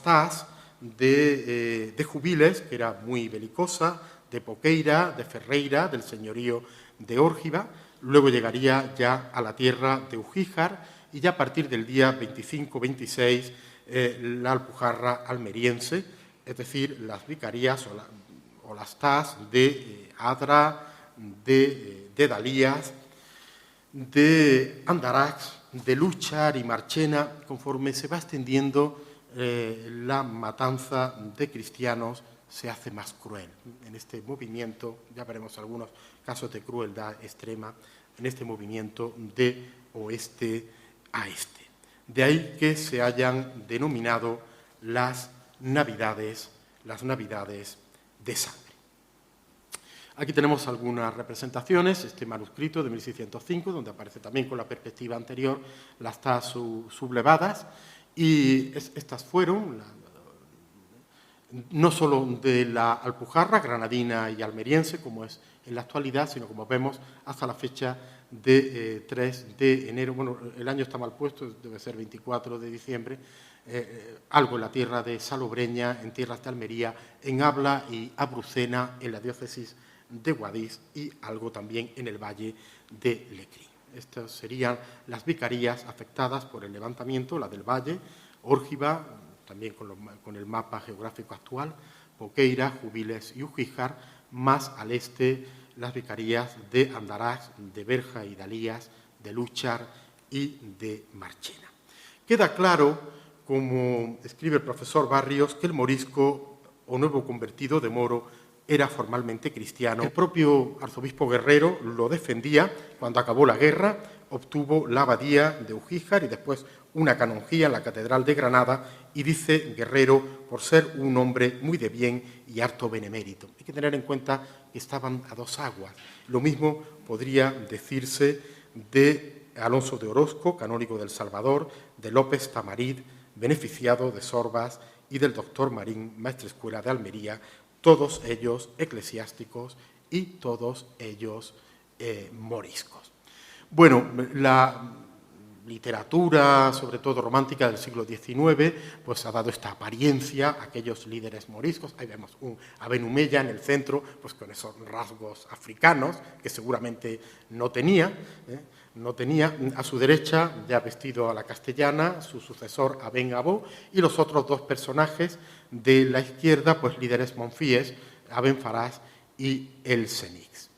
TAS de Jubiles, que era muy belicosa, de Poqueira, de Ferreira, del señorío de Órgiva, luego llegaría ya a la tierra de Ugíjar y ya a partir del día 25-26 la Alpujarra almeriense, es decir, las vicarías o las TAS de Adra, de Dalías, de Andarax, de Lúchar y Marchena, conforme se va extendiendo la matanza de cristianos se hace más cruel. En este movimiento, ya veremos algunos casos de crueldad extrema, en este movimiento de oeste a este. De ahí que se hayan denominado las Navidades de sangre. Aquí tenemos algunas representaciones, este manuscrito de 1605, donde aparece también con la perspectiva anterior las TAS sublevadas, y estas fueron no solo de la Alpujarra, granadina y almeriense, como es en la actualidad, sino, como vemos, hasta la fecha de 3 de enero. Bueno, el año está mal puesto, debe ser 24 de diciembre, algo en la tierra de Salobreña, en tierras de Almería, en Abla y Abrucena, en la diócesis de Guadix, y algo también en el valle de Lecrín. Estas serían las vicarías afectadas por el levantamiento, la del valle, Órgiva, también con el mapa geográfico actual, Poqueira, Jubiles y Ugíjar, más al este las vicarías de Andarax, de Berja y Dalías, de Lúchar y de Marchena. Queda claro, como escribe el profesor Barrios, que el morisco o nuevo convertido de moro era formalmente cristiano. El propio arzobispo Guerrero lo defendía. Cuando acabó la guerra, obtuvo la abadía de Ugíjar y después una canonjía en la Catedral de Granada, y dice Guerrero, por ser un hombre muy de bien y harto benemérito. Hay que tener en cuenta que estaban a dos aguas. Lo mismo podría decirse de Alonso de Orozco, canónigo del Salvador, de López Tamarit, beneficiado de Sorbas, y del doctor Marín, maestrescuela de Almería, todos ellos eclesiásticos y todos ellos moriscos. Bueno, la literatura, sobre todo romántica del siglo XIX, pues ha dado esta apariencia a aquellos líderes moriscos. Ahí vemos un Aben Humeya en el centro, pues con esos rasgos africanos que seguramente no tenía. A su derecha, ya vestido a la castellana, su sucesor Aben Abó, y los otros dos personajes de la izquierda, pues líderes monfíes, Aben Farás y el Senix.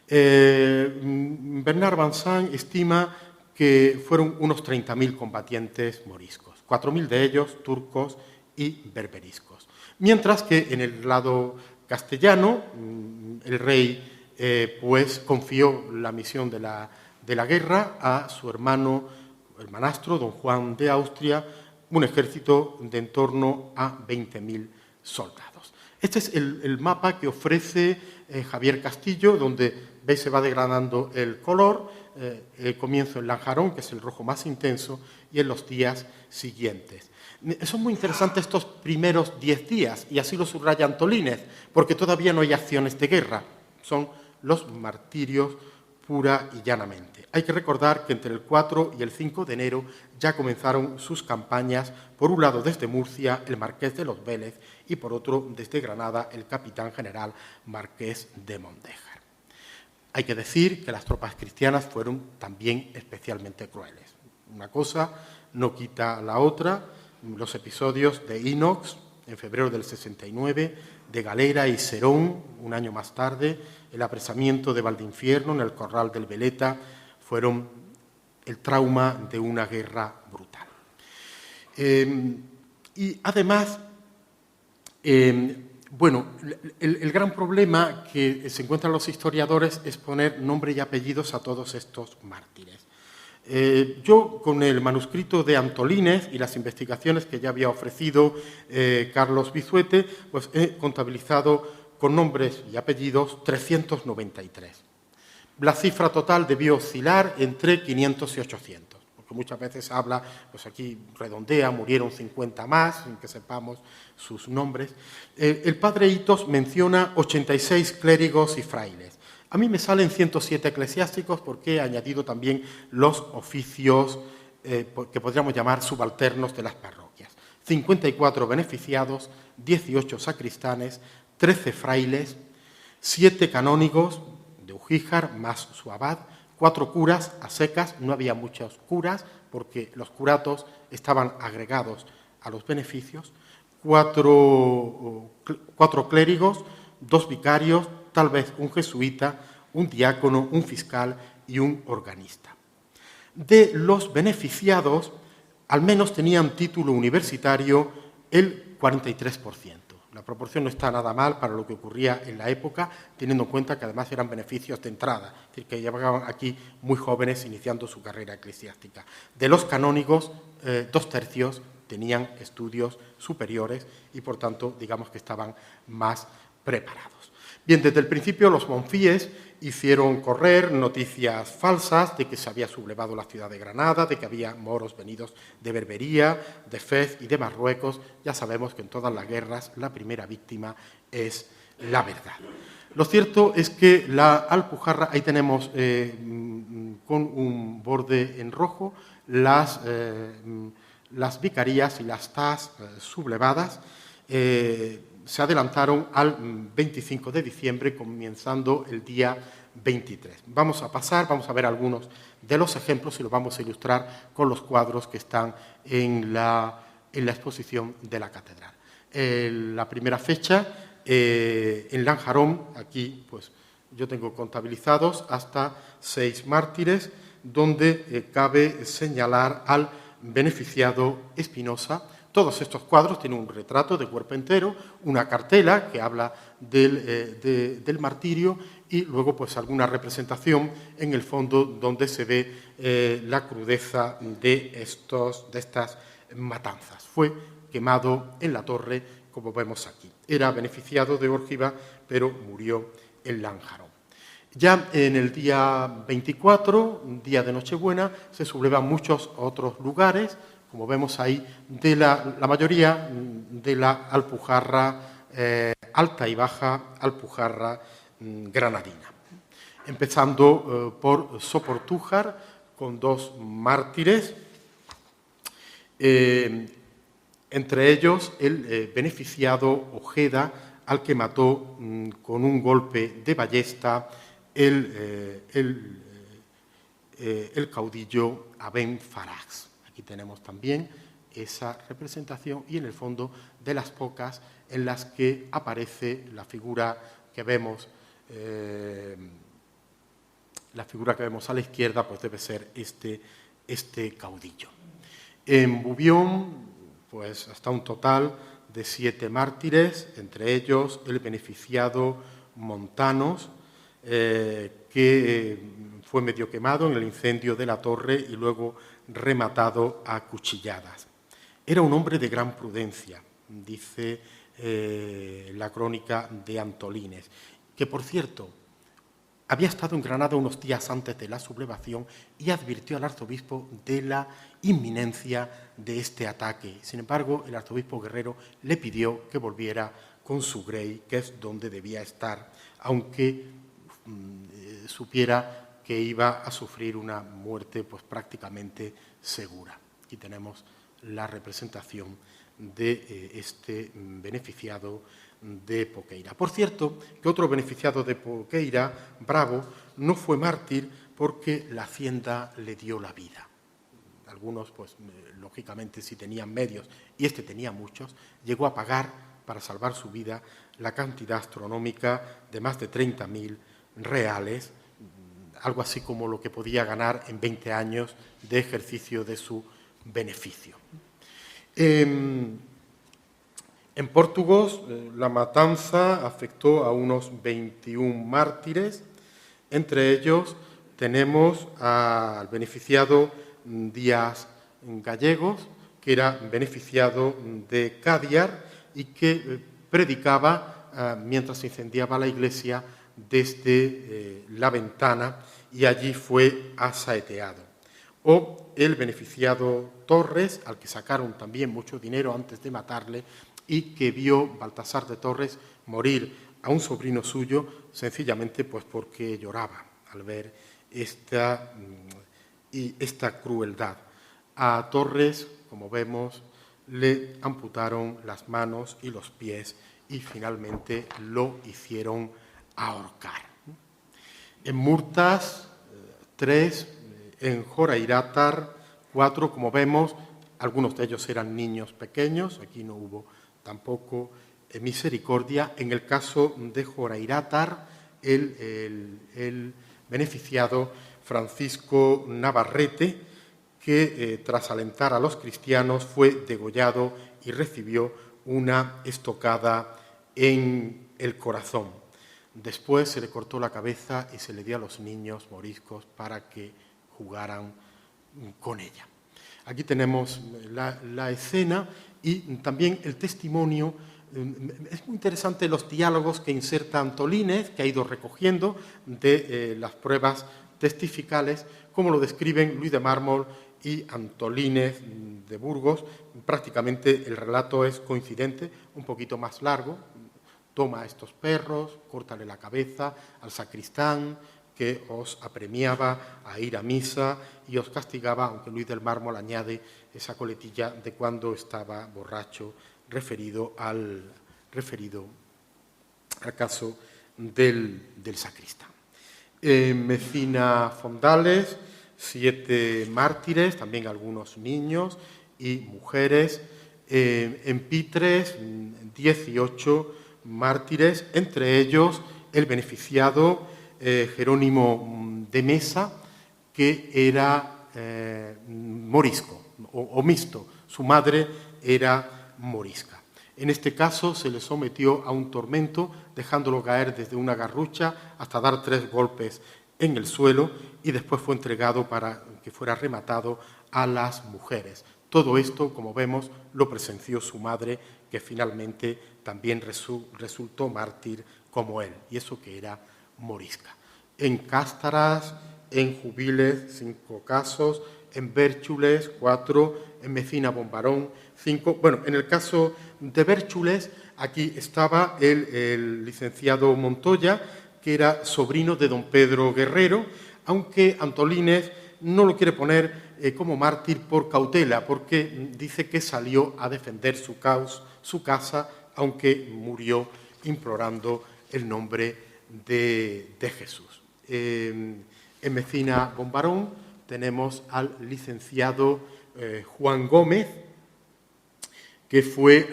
Bernard Vincent estima que fueron unos 30.000 combatientes moriscos, 4.000 de ellos turcos y berberiscos. Mientras que en el lado castellano, el rey pues confió la misión de la guerra a su hermanastro, don Juan de Austria, un ejército de en torno a 20.000 soldados. Este es el mapa que ofrece Javier Castillo, donde veis se va degradando el color. El comienzo en Lanjarón, que es el rojo más intenso, y en los días siguientes. Son muy interesantes estos primeros 10 días, y así lo subraya Antolínez, porque todavía no hay acciones de guerra, son los martirios pura y llanamente. Hay que recordar que entre el 4 y el 5 de enero ya comenzaron sus campañas, por un lado desde Murcia, el marqués de los Vélez, y por otro desde Granada, el capitán general marqués de Mondéjar. Hay que decir que las tropas cristianas fueron también especialmente crueles. Una cosa no quita la otra. Los episodios de Inox, en febrero del 69, de Galera y Serón, un año más tarde, el apresamiento de Valdinfierno en el Corral del Veleta, fueron el trauma de una guerra brutal. Y además, bueno, el gran problema que se encuentran los historiadores es poner nombre y apellidos a todos estos mártires. Yo, con el manuscrito de Antolínez y las investigaciones que ya había ofrecido Carlos Bizuete, pues he contabilizado con nombres y apellidos 393. La cifra total debió oscilar entre 500 y 800. Muchas veces habla, pues aquí redondea, murieron 50 más, sin que sepamos sus nombres. El padre Hitos menciona 86 clérigos y frailes. A mí me salen 107 eclesiásticos porque he añadido también los oficios que podríamos llamar subalternos de las parroquias. 54 beneficiados, 18 sacristanes, 13 frailes, 7 canónigos de Ugíjar más su abad, 4 curas a secas. No había muchos curas porque los curatos estaban agregados a los beneficios, 4 clérigos, 2 vicarios, tal vez un jesuita, un diácono, un fiscal y un organista. De los beneficiados, al menos tenían título universitario el 43%. La proporción no está nada mal para lo que ocurría en la época, teniendo en cuenta que además eran beneficios de entrada, es decir, que llegaban aquí muy jóvenes iniciando su carrera eclesiástica. De los canónigos, 2/3 tenían estudios superiores y, por tanto, digamos que estaban más preparados. Bien, desde el principio los monfíes hicieron correr noticias falsas de que se había sublevado la ciudad de Granada, de que había moros venidos de Berbería, de Fez y de Marruecos. Ya sabemos que en todas las guerras la primera víctima es la verdad. Lo cierto es que la Alpujarra, ahí tenemos con un borde en rojo las vicarías y las TAS sublevadas. Se adelantaron al 25 de diciembre, comenzando el día 23. Vamos a ver algunos de los ejemplos y los vamos a ilustrar con los cuadros que están en la exposición de la catedral. La primera fecha, en Lanjarón, aquí pues yo tengo contabilizados hasta 6 mártires, donde cabe señalar al beneficiado Espinosa, Todos estos cuadros tienen un retrato de cuerpo entero, una cartela que habla del martirio y luego pues alguna representación en el fondo donde se ve la crudeza de estas matanzas. Fue quemado en la torre, como vemos aquí. Era beneficiado de Órgiva, pero murió en Lánjaro. Ya en el día 24, día de Nochebuena, se sublevan muchos otros lugares, como vemos ahí, de la mayoría de la Alpujarra alta y baja, Alpujarra granadina. Empezando por Soportújar, con 2 mártires, entre ellos el beneficiado Ojeda, al que mató con un golpe de ballesta el caudillo Aben Farax. Aquí tenemos también esa representación y en el fondo de las pocas en las que aparece la figura que vemos a la izquierda, pues debe ser este caudillo. En Bubión, pues hasta un total de 7 mártires, entre ellos el beneficiado Montanos, que fue medio quemado en el incendio de la torre y luego rematado a cuchilladas. Era un hombre de gran prudencia, dice la crónica de Antolínez, que, por cierto, había estado en Granada unos días antes de la sublevación y advirtió al arzobispo de la inminencia de este ataque. Sin embargo, el arzobispo Guerrero le pidió que volviera con su grey, que es donde debía estar, aunque supiera que iba a sufrir una muerte pues, prácticamente segura. Aquí tenemos la representación de este beneficiado de Poqueira. Por cierto, que otro beneficiado de Poqueira, Bravo, no fue mártir porque la hacienda le dio la vida. Algunos, pues, lógicamente, si tenían medios, y este tenía muchos, llegó a pagar, para salvar su vida, la cantidad astronómica de más de 30.000 reales, algo así como lo que podía ganar en 20 años de ejercicio de su beneficio. En Portugos, la matanza afectó a unos 21 mártires. Entre ellos tenemos al beneficiado Díaz Gallegos, que era beneficiado de Cádiar y que predicaba mientras se incendiaba la iglesia desde la ventana y allí fue asaeteado. O el beneficiado Torres, al que sacaron también mucho dinero antes de matarle y que vio Baltasar de Torres morir a un sobrino suyo sencillamente pues porque lloraba al ver esta crueldad. A Torres, como vemos, le amputaron las manos y los pies y finalmente lo hicieron ahorcar. En Murtas, 3, en Jorairátar, 4, como vemos, algunos de ellos eran niños pequeños, aquí no hubo tampoco misericordia. En el caso de Jorairátar, el beneficiado Francisco Navarrete, que tras alentar a los cristianos fue degollado y recibió una estocada en el corazón. Después se le cortó la cabeza y se le dio a los niños moriscos para que jugaran con ella. Aquí tenemos la escena y también el testimonio. Es muy interesante los diálogos que inserta Antolínez, que ha ido recogiendo de las pruebas testificales, como lo describen Luis de Mármol y Antolínez de Burgos. Prácticamente el relato es coincidente, un poquito más largo. Toma a estos perros, córtale la cabeza al sacristán, que os apremiaba a ir a misa y os castigaba, aunque Luis del Mármol añade esa coletilla de cuando estaba borracho, referido al caso del sacristán. En Mecina Fondales, 7 mártires, también algunos niños y mujeres. En Pitres, 18 mártires, entre ellos el beneficiado Jerónimo de Mesa, que era morisco o mixto. Su madre era morisca. En este caso se le sometió a un tormento, dejándolo caer desde una garrucha hasta dar 3 golpes en el suelo, y después fue entregado para que fuera rematado a las mujeres. Todo esto, como vemos, lo presenció su madre, que finalmente también resultó mártir como él, y eso que era morisca. En Cástaras, en Jubiles, 5 casos, en Bérchules, 4, en Mecina Bombarón, 5. Bueno, en el caso de Bérchules, aquí estaba el licenciado Montoya, que era sobrino de don Pedro Guerrero, aunque Antolínez no lo quiere poner como mártir por cautela, porque dice que salió a defender su casa, aunque murió implorando el nombre de Jesús. En Mecina Bombarón tenemos al licenciado Juan Gómez, que fue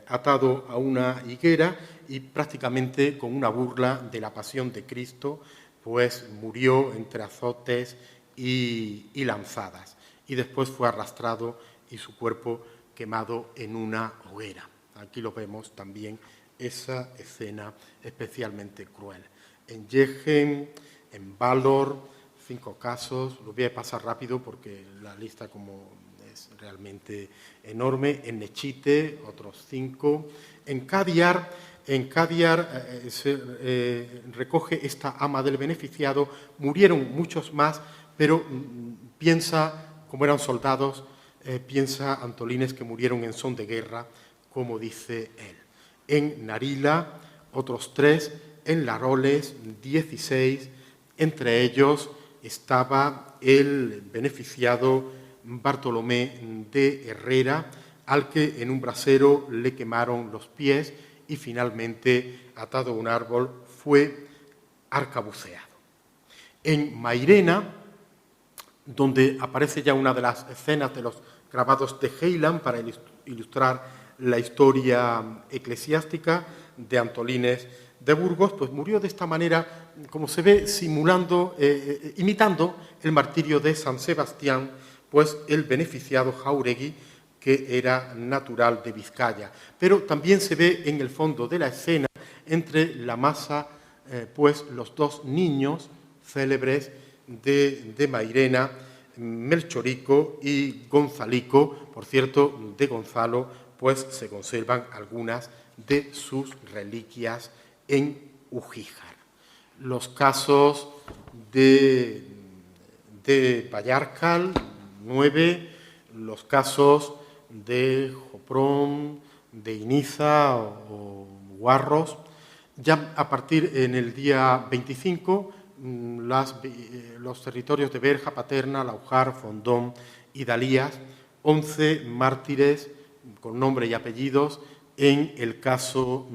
atado a una higuera y prácticamente con una burla de la pasión de Cristo, pues murió entre azotes y lanzadas, y después fue arrastrado y su cuerpo quemado en una hoguera. Aquí lo vemos también, esa escena especialmente cruel. En Yegen, en Valor, 5 casos, lo voy a pasar rápido porque la lista como es realmente enorme. En Nechite, otros 5. En Cadiar se recoge esta ama del beneficiado. Murieron muchos más, pero piensa, como eran soldados, piensa Antolínez que murieron en son de guerra, como dice él. En Narila, otros 3, en Laroles, 16, entre ellos estaba el beneficiado Bartolomé de Herrera, al que en un brasero le quemaron los pies y finalmente, atado a un árbol, fue arcabuceado. En Mairena, donde aparece ya una de las escenas de los grabados de Heiland para ilustrar la historia eclesiástica de Antolínez de Burgos, pues murió de esta manera, como se ve, imitando el martirio de San Sebastián, pues el beneficiado Jáuregui, que era natural de Vizcaya. Pero también se ve en el fondo de la escena, entre la masa, pues los 2 niños célebres de Mairena, Melchorico y Gonzalico. Por cierto, de Gonzalo pues se conservan algunas de sus reliquias en Ujíjar. Los casos de Vallarcal, 9, los casos de Joprón, de Iniza o Guarros. Ya a partir en el día 25, los territorios de Berja, Paterna, Laujar, Fondón y Dalías, 11 mártires con nombre y apellidos en el caso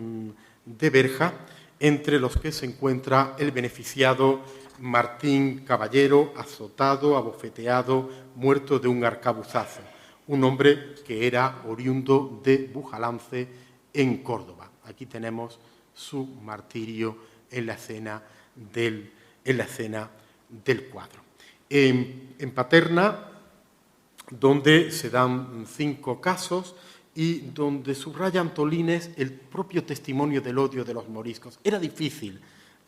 de Berja, entre los que se encuentra el beneficiado Martín Caballero, azotado, abofeteado, muerto de un arcabuzazo, un hombre que era oriundo de Bujalance, en Córdoba. Aquí tenemos su martirio en la escena del cuadro. En Paterna, donde se dan 5 casos y donde subraya Antolínez el propio testimonio del odio de los moriscos. Era difícil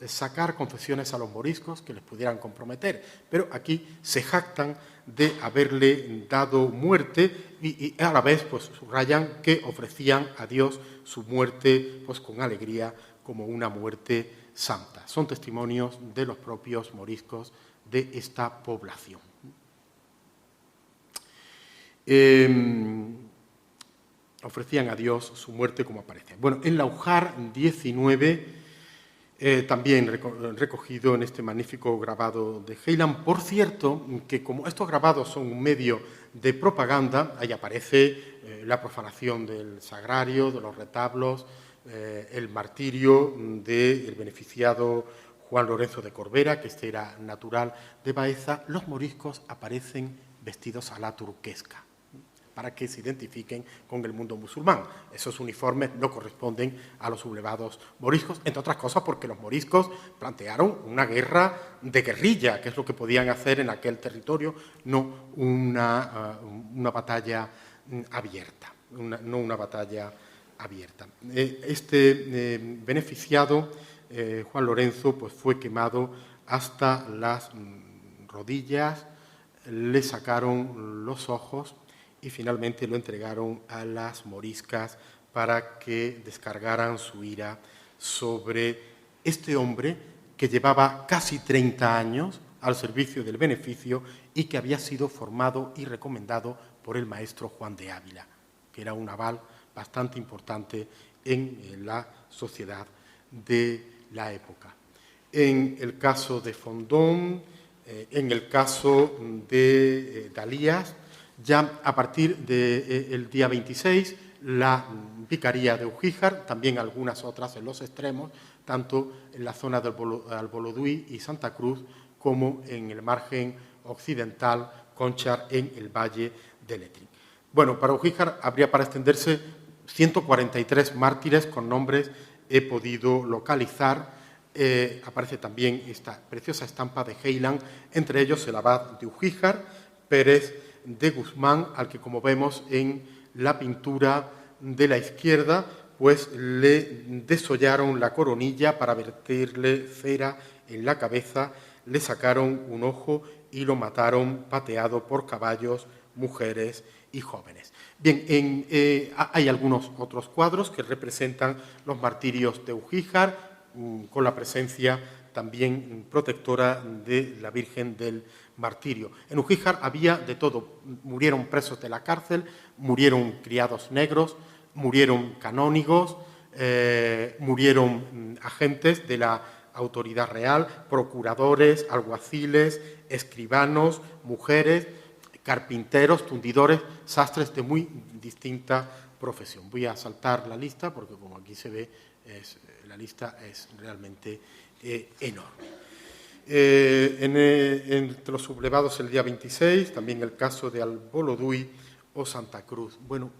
sacar confesiones a los moriscos que les pudieran comprometer, pero aquí se jactan de haberle dado muerte y a la vez pues subrayan que ofrecían a Dios su muerte pues con alegría, como una muerte santa. Son testimonios de los propios moriscos de esta población. Ofrecían a Dios su muerte, como aparece. Bueno, en Laujar 19, también recogido en este magnífico grabado de Heiland. Por cierto, que como estos grabados son un medio de propaganda, ahí aparece la profanación del sagrario, de los retablos, el martirio del beneficiado Juan Lorenzo de Corbera, que este era natural de Baeza. Los moriscos aparecen vestidos a la turquesca, para que se identifiquen con el mundo musulmán. Esos uniformes no corresponden a los sublevados moriscos, entre otras cosas porque los moriscos plantearon una guerra de guerrilla, que es lo que podían hacer en aquel territorio, no una batalla abierta, no una batalla abierta. Este beneficiado, Juan Lorenzo, pues fue quemado hasta las rodillas, le sacaron los ojos y finalmente lo entregaron a las moriscas para que descargaran su ira sobre este hombre que llevaba casi 30 años al servicio del beneficio y que había sido formado y recomendado por el maestro Juan de Ávila, que era un aval bastante importante en la sociedad de la época. En el caso de Fondón, en el caso de Dalías, ya a partir del día 26, la vicaría de Ugíjar, también algunas otras en los extremos, tanto en la zona del Alboloduy y Santa Cruz, como en el margen occidental, Conchar, en el valle de Letrín. Bueno, para Ugíjar habría para extenderse 143 mártires con nombres he podido localizar. Aparece también esta preciosa estampa de Heiland, entre ellos el abad de Ugíjar, Pérez de Guzmán, al que, como vemos en la pintura de la izquierda, pues le desollaron la coronilla para verterle cera en la cabeza, le sacaron un ojo y lo mataron pateado por caballos, mujeres y jóvenes. Bien, hay algunos otros cuadros que representan los martirios de Ugíjar, con la presencia también protectora de la Virgen del Martirio. En Ugíjar había de todo. Murieron presos de la cárcel, murieron criados negros, murieron canónigos, murieron agentes de la autoridad real, procuradores, alguaciles, escribanos, mujeres, carpinteros, tundidores, sastres de muy distinta profesión. Voy a saltar la lista porque, como aquí se ve, la lista es realmente enorme. Entre los sublevados el día 26, también el caso de Alboloduy o Santa Cruz. Bueno,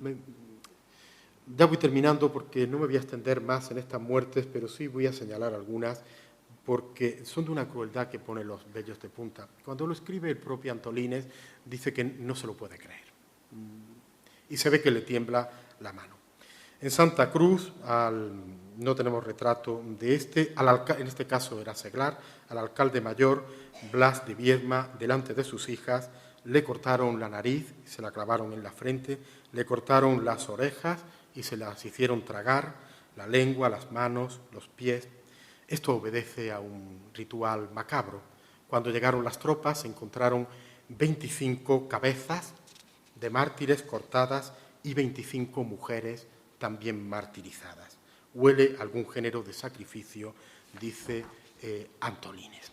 ya voy terminando porque no me voy a extender más en estas muertes, pero sí voy a señalar algunas porque son de una crueldad que pone los vellos de punta. Cuando lo escribe el propio Antolínez, dice que no se lo puede creer y se ve que le tiembla la mano. En Santa Cruz, no tenemos retrato de en este caso era Seglar, al alcalde mayor, Blas de Viedma, delante de sus hijas, le cortaron la nariz, se la clavaron en la frente, le cortaron las orejas y se las hicieron tragar, la lengua, las manos, los pies. Esto obedece a un ritual macabro. Cuando llegaron las tropas se encontraron 25 cabezas de mártires cortadas y 25 mujeres también martirizadas. Huele a algún género de sacrificio, dice Antolínez.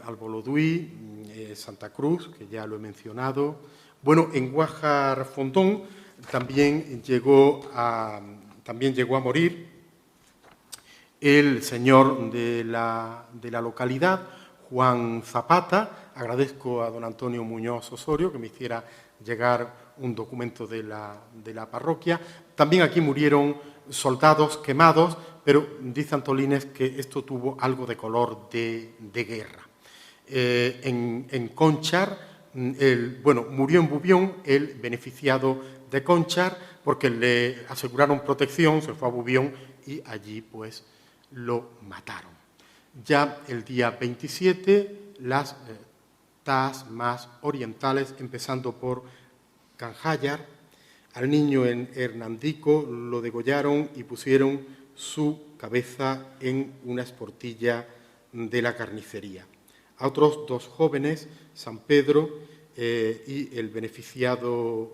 Alboloduy, Santa Cruz, que ya lo he mencionado. Bueno, en Guajar Fondón también llegó a morir el señor de la localidad, Juan Zapata. Agradezco a don Antonio Muñoz Osorio que me hiciera llegar un documento de la parroquia. También aquí murieron soldados quemados, pero dice Antolínez que esto tuvo algo de color de guerra. En Conchar, murió en Bubión el beneficiado de Conchar porque le aseguraron protección, se fue a Bubión y allí pues lo mataron. Ya el día 27, las tas más orientales, empezando por Canjayar, al niño en Hernandico lo degollaron y pusieron su cabeza en una esportilla de la carnicería. A otros dos jóvenes, San Pedro y el beneficiado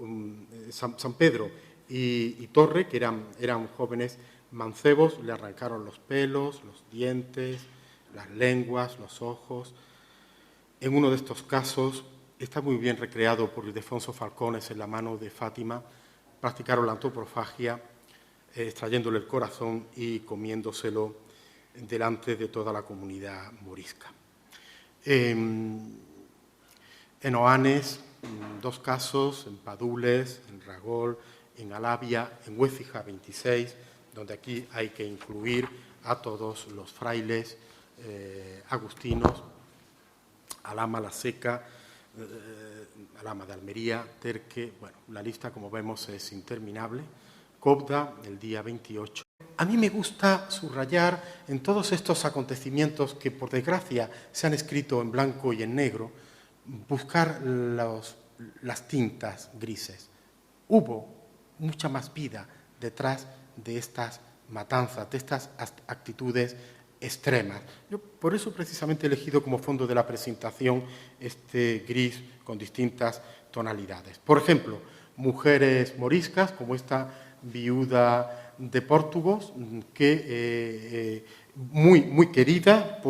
San Pedro y Torre, que eran jóvenes mancebos, le arrancaron los pelos, los dientes, las lenguas, los ojos. En uno de estos casos, está muy bien recreado por Ildefonso Falcones en La mano de Fátima, practicaron la antropofagia, extrayéndole el corazón y comiéndoselo delante de toda la comunidad morisca. En Oanes, dos casos, en Padules, en Ragol, en Alavia, en Huécija 26, donde aquí hay que incluir a todos los frailes agustinos, Alhama la Seca, Alhama de Almería, Terque, bueno, la lista, como vemos, es interminable. Cobda, el día 28. A mí me gusta subrayar en todos estos acontecimientos que, por desgracia, se han escrito en blanco y en negro, buscar las tintas grises. Hubo mucha más vida detrás de estas matanzas, de estas actitudes extremas. Yo por eso precisamente he elegido como fondo de la presentación este gris con distintas tonalidades. Por ejemplo, mujeres moriscas, como esta viuda de Portugos, que muy querida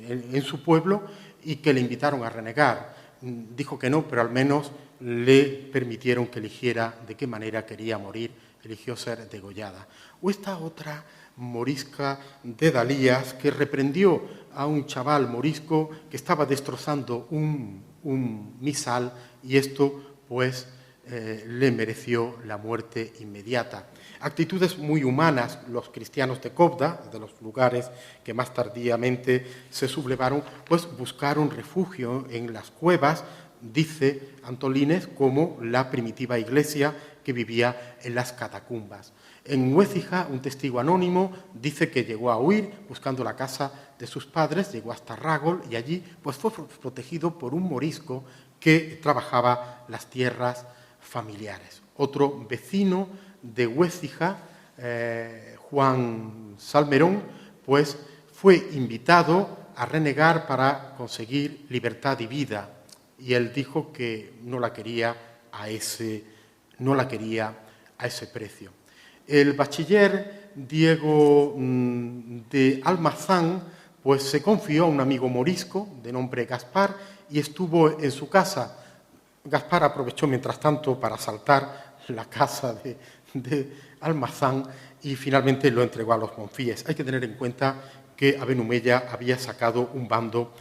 en su pueblo y que le invitaron a renegar. Dijo que no, pero al menos le permitieron que eligiera de qué manera quería morir, eligió ser degollada. O esta otra morisca de Dalías que reprendió a un chaval morisco que estaba destrozando un misal y esto pues le mereció la muerte inmediata. Actitudes muy humanas, los cristianos de Cobda, de los lugares que más tardíamente se sublevaron, pues buscaron refugio en las cuevas, dice Antolínez, como la primitiva iglesia que vivía en las catacumbas. En Huécija, un testigo anónimo dice que llegó a huir buscando la casa de sus padres, llegó hasta Rágol y allí pues, fue protegido por un morisco que trabajaba las tierras familiares. Otro vecino de Huécija, Juan Salmerón, pues fue invitado a renegar para conseguir libertad y vida y él dijo que no la quería a ese precio. El bachiller Diego de Almazán pues se confió a un amigo morisco de nombre Gaspar y estuvo en su casa. Gaspar aprovechó mientras tanto para asaltar la casa de Almazán y finalmente lo entregó a los monfíes. Hay que tener en cuenta que Aben Humeya había sacado un bando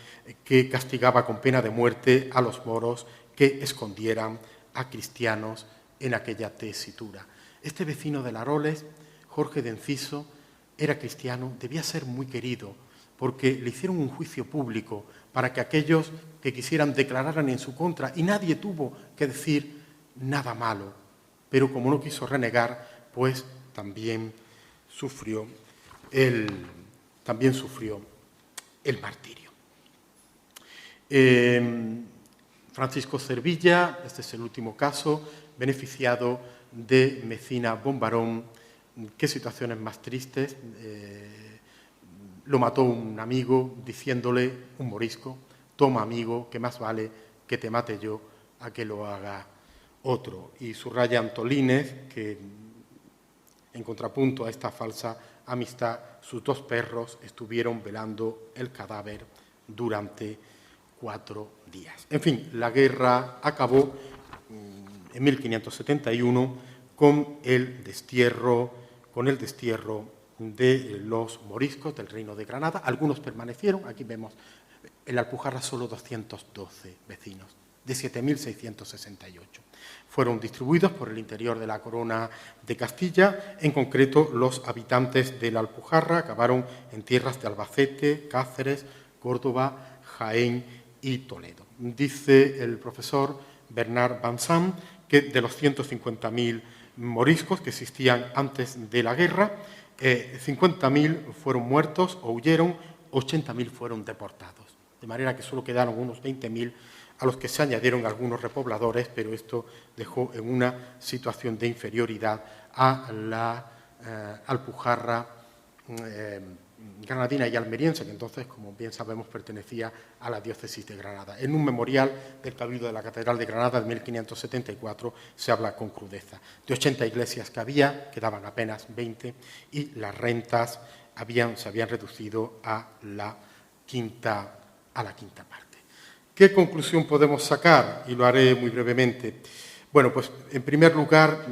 que castigaba con pena de muerte a los moros que escondieran a cristianos en aquella tesitura. Este vecino de Laroles, Jorge de Enciso, era cristiano, debía ser muy querido, porque le hicieron un juicio público para que aquellos que quisieran declararan en su contra y nadie tuvo que decir nada malo. Pero como no quiso renegar, pues también sufrió el martirio. Francisco Cervilla, este es el último caso, beneficiado de Mecina Bombarón. Qué situaciones más tristes. Lo mató un amigo diciéndole, un morisco, toma amigo, que más vale que te mate yo a que lo haga otro. Y subraya Antolínez que, en contrapunto a esta falsa amistad, sus dos perros estuvieron velando el cadáver durante 4 días. En fin, la guerra acabó en 1571 con el destierro de los moriscos del Reino de Granada. Algunos permanecieron, aquí vemos en la Alpujarra solo 212 vecinos, de 7.668. Fueron distribuidos por el interior de la corona de Castilla, en concreto los habitantes de la Alpujarra acabaron en tierras de Albacete, Cáceres, Córdoba, Jaén y Toledo. Dice el profesor Bernard Vincent que de los 150.000 moriscos que existían antes de la guerra, 50.000 fueron muertos o huyeron, 80.000 fueron deportados. De manera que solo quedaron unos 20.000 a los que se añadieron algunos repobladores, pero esto dejó en una situación de inferioridad a la Alpujarra granadina y almeriense, que entonces, como bien sabemos, pertenecía a la diócesis de Granada. En un memorial del Cabildo de la Catedral de Granada de 1574 se habla con crudeza. De 80 iglesias que había, quedaban apenas 20 y las rentas se habían reducido a la quinta parte. ¿Qué conclusión podemos sacar? Y lo haré muy brevemente. Bueno, pues en primer lugar,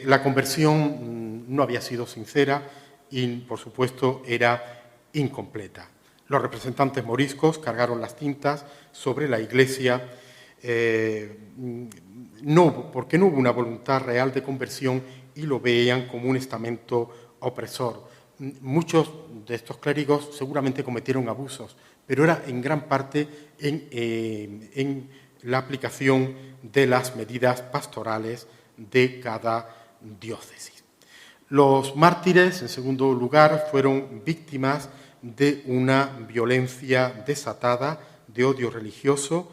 la conversión no había sido sincera y, por supuesto, era incompleta. Los representantes moriscos cargaron las tintas sobre la Iglesia, porque no hubo una voluntad real de conversión y lo veían como un estamento opresor. Muchos de estos clérigos seguramente cometieron abusos, pero era en gran parte en la aplicación de las medidas pastorales de cada diócesis. Los mártires, en segundo lugar, fueron víctimas de una violencia desatada, de odio religioso,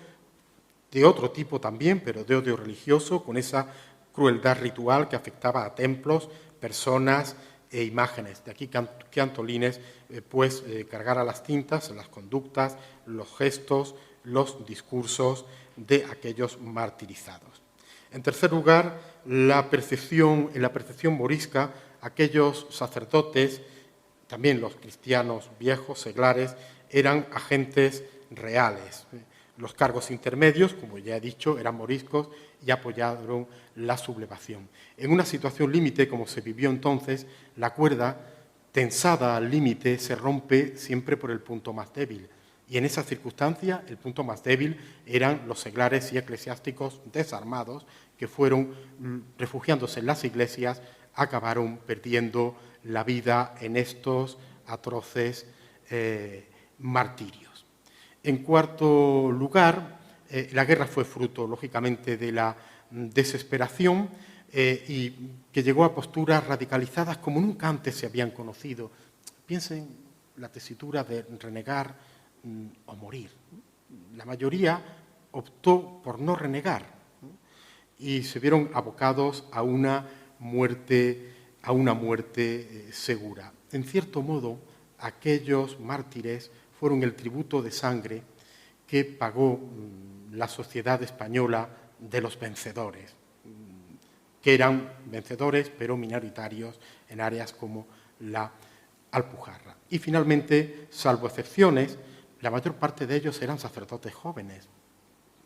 de otro tipo también, pero de odio religioso, con esa crueldad ritual que afectaba a templos, personas e imágenes. De aquí que Antolínez cargara las tintas, las conductas, los gestos, los discursos de aquellos martirizados. En tercer lugar, en la percepción morisca, aquellos sacerdotes, también los cristianos viejos, seglares, eran agentes reales. Los cargos intermedios, como ya he dicho, eran moriscos y apoyaron la sublevación. En una situación límite, como se vivió entonces, la cuerda, tensada al límite, se rompe siempre por el punto más débil. Y en esa circunstancia, el punto más débil eran los seglares y eclesiásticos desarmados que fueron, refugiándose en las iglesias, acabaron perdiendo la vida en estos atroces martirios. En cuarto lugar, la guerra fue fruto, lógicamente, de la desesperación y que llegó a posturas radicalizadas como nunca antes se habían conocido. Piensen la tesitura de renegar o morir. La mayoría optó por no renegar y se vieron abocados a una muerte segura. En cierto modo, aquellos mártires fueron el tributo de sangre que pagó la sociedad española de los vencedores, que eran vencedores pero minoritarios en áreas como la Alpujarra. Y finalmente, salvo excepciones, la mayor parte de ellos eran sacerdotes jóvenes,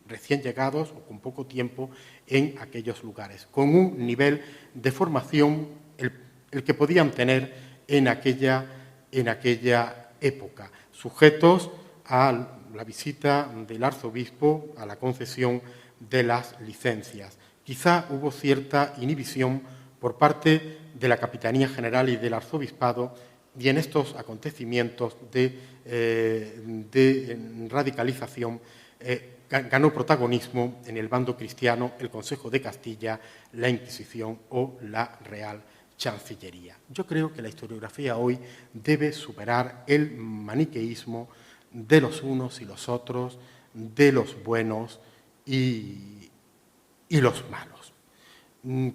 recién llegados o con poco tiempo en aquellos lugares, con un nivel de formación el que podían tener en aquella época, sujetos a la visita del arzobispo, a la concesión de las licencias. Quizá hubo cierta inhibición por parte de la Capitanía General y del arzobispado, y en estos acontecimientos de radicalización ganó protagonismo en el bando cristiano el Consejo de Castilla, la Inquisición o la Real Chancillería. Yo creo que la historiografía hoy debe superar el maniqueísmo de los unos y los otros, de los buenos y los malos.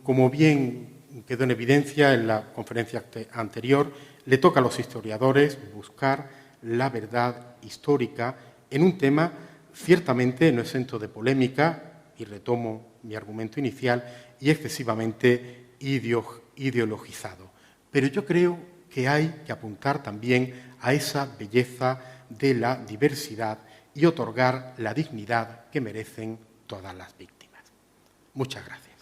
Como bien quedó en evidencia en la conferencia anterior, le toca a los historiadores buscar la verdad histórica en un tema ciertamente no exento de polémica, y retomo mi argumento inicial, y excesivamente ideologizado. Pero yo creo que hay que apuntar también a esa belleza de la diversidad y otorgar la dignidad que merecen todas las víctimas. Muchas gracias.